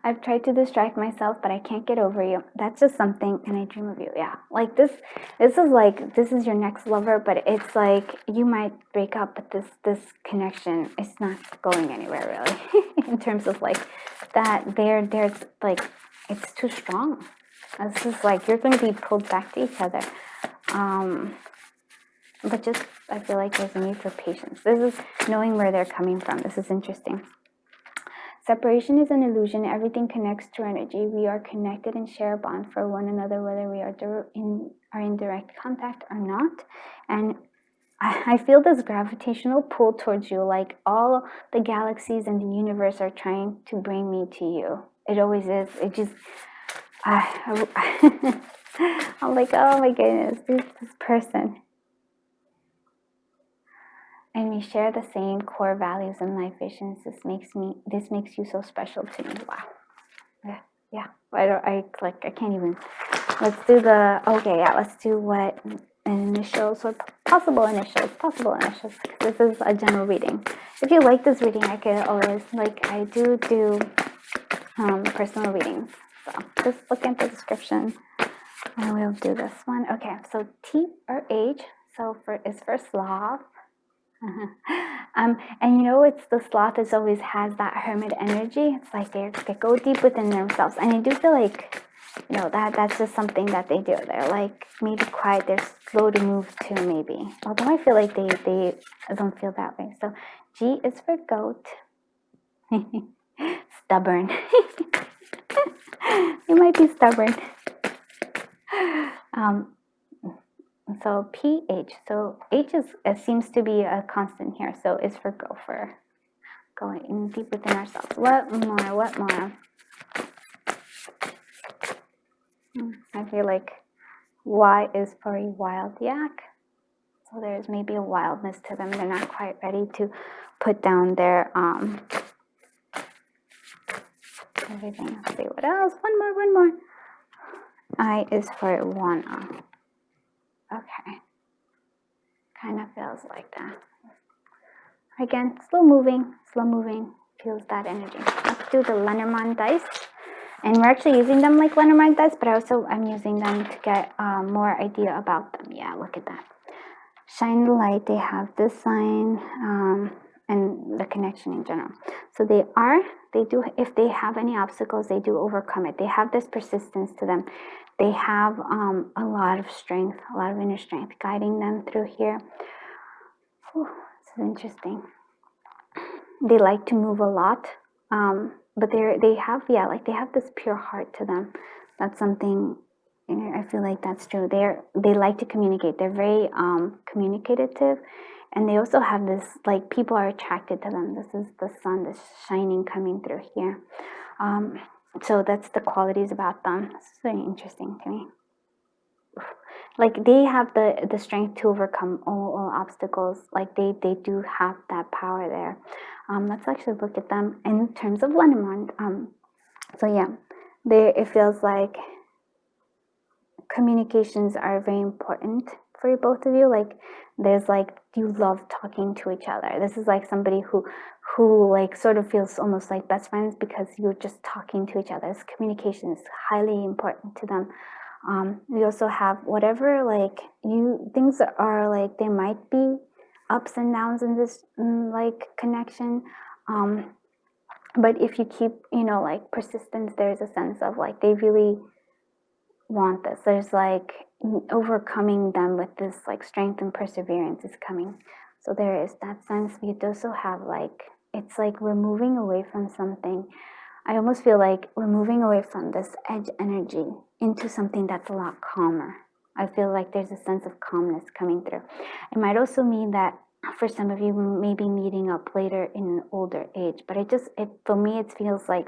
[SPEAKER 1] I've tried to distract myself, but I can't get over you. That's just something, and I dream of you. Yeah, like this is your next lover, but it's like you might break up, but this connection is not going anywhere really. In terms of like that, there's like it's too strong. This is like you're going to be pulled back to each other. But just I feel like there's a need for patience. This is knowing where they're coming from. This is interesting. Separation is an illusion. Everything connects to energy. We are connected and share a bond for one another, whether we are in direct contact or not. And I feel this gravitational pull towards you, like all the galaxies and the universe are trying to bring me to you. It always is. It just, I'm like, oh my goodness, this person. And we share the same core values and life visions. This makes you so special to me. Wow. Yeah. I can't even. Let's do let's do what initials or possible initials. This is a general reading. If you like this reading, I could always, I do personal readings. So just look at the description and we'll do this one. Okay, so T or H, so is for sloth. And you know, it's the sloth is always has that hermit energy. It's like they go deep within themselves, and I do feel like, you know, that's just something that they do. They're like maybe quiet, they're slow to move too, maybe. Although I feel like they don't feel that way. So G is for goat. Stubborn. You might be stubborn. So PH, so H seems to be a constant here, so it's for gopher, going in deep within ourselves. What more? I feel like Y is for a wild yak, so there's maybe a wildness to them. They're not quite ready to put down their everything. Let's see what else. One more. I is for Wana. Okay, kind of feels like that. Again, slow moving, feels that energy. Let's do the Lenormand dice. And we're actually using them like Lenormand dice, but I'm using them to get more idea about them. Yeah, look at that. Shine the light, they have this sign, and the connection in general. So they do, if they have any obstacles, they do overcome it. They have this persistence to them. They have a lot of strength, a lot of inner strength guiding them through here. Whew, this is interesting. They like to move a lot, but they have this pure heart to them. That's something, I feel like that's true. They like to communicate. They're very communicative, and they also have this, like, people are attracted to them. This is the sun, this shining coming through here. So that's the qualities about them. This is very interesting to me. Like, they have the strength to overcome all obstacles. Like, they do have that power there. Let's actually look at them in terms of Lenormand. So yeah, it feels like communications are very important for both of you. Like, there's like, you love talking to each other. This is like somebody who who like sort of feels almost like best friends because you're just talking to each other. This communication is highly important to them. We also have whatever like things are like, there might be ups and downs in this like connection. But if you keep, like persistence, there's a sense of like they really want this. There's like overcoming them with this like strength and perseverance is coming. So there is that sense. We also have like, it's like we're moving away from something. I almost feel like we're moving away from this edge energy into something that's a lot calmer. I feel like there's a sense of calmness coming through. It might also mean that for some of you, maybe meeting up later in an older age, but for me, it feels like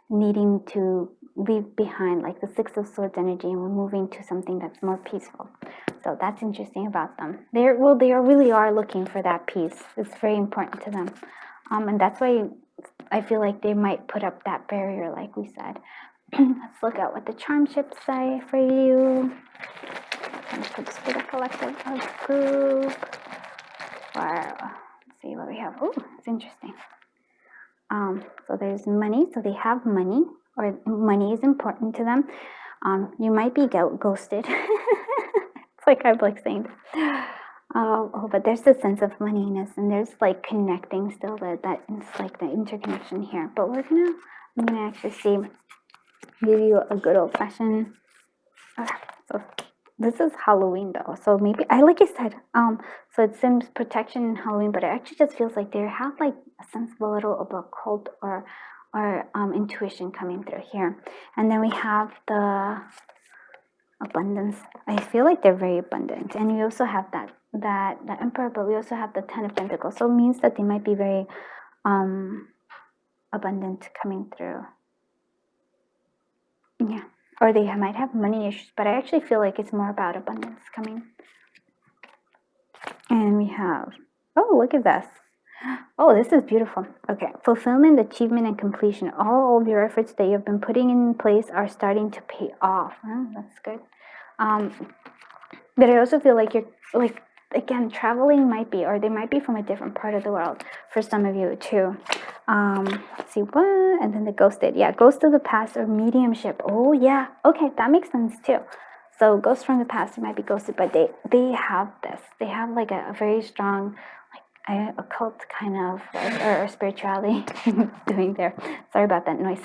[SPEAKER 1] needing to leave behind like the Six of Swords energy, and we're moving to something that's more peaceful. So that's interesting about them. They really are looking for that peace. It's very important to them. And that's why I feel like they might put up that barrier, like we said. Let's look at what the charm ships say for you. Let's put this for the collective group. Wow. Let's see what we have. Oh, it's interesting. So there's money. So they have money, or money is important to them. You might be ghosted. It's like I'm like saying that. But there's this sense of moneyness, and there's like connecting still, that it's like the interconnection here. But I'm gonna actually give you a good old fashioned. So this is Halloween though, so maybe like I said, so it seems protection in Halloween, but it actually just feels like they have like a sense of a little of occult or intuition coming through here. And then we have the abundance. I feel like they're very abundant, and we also have the Emperor, but we also have the Ten of Pentacles, so it means that they might be very abundant coming through. Yeah, or they might have money issues, but I actually feel like it's more about abundance coming. And we have, oh, look at this. Oh, this is beautiful. Okay, fulfillment, achievement, and completion. All of your efforts that you've been putting in place are starting to pay off. That's good. But I also feel like you're like, again, traveling might be, or they might be from a different part of the world for some of you too. Let's see what, and then the ghosted. Yeah, ghost of the past or mediumship. Oh yeah, okay, that makes sense too. So ghosts from the past, they might be ghosted, but they have this. They have like a very strong occult kind of or spirituality doing there. Sorry about that noise.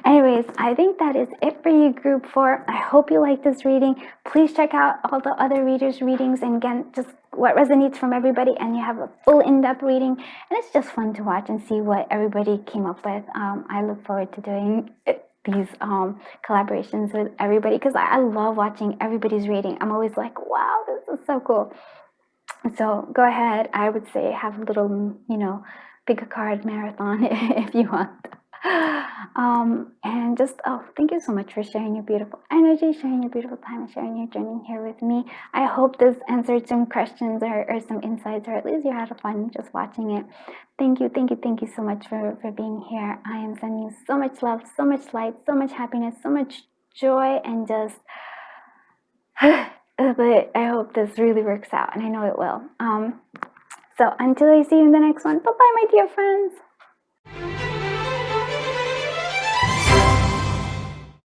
[SPEAKER 1] Anyways, I think that is it for you, group 4. I hope you like this reading. Please check out all the other readers' readings, and again, just what resonates from everybody, and you have a full in-depth reading, and it's just fun to watch and see what everybody came up with. I look forward to doing these collaborations with everybody, because I love watching everybody's reading. I'm always like, wow, this is so cool. So go ahead, I would say have a little, pick a card marathon if you want. And just, thank you so much for sharing your beautiful energy, sharing your beautiful time, and sharing your journey here with me. I hope this answered some questions or some insights, or at least you had fun just watching it. Thank you so much for being here. I am sending you so much love, so much light, so much happiness, so much joy, and just... but I hope this really works out, and I know it will. So until I see you in the next one, bye-bye, my dear friends.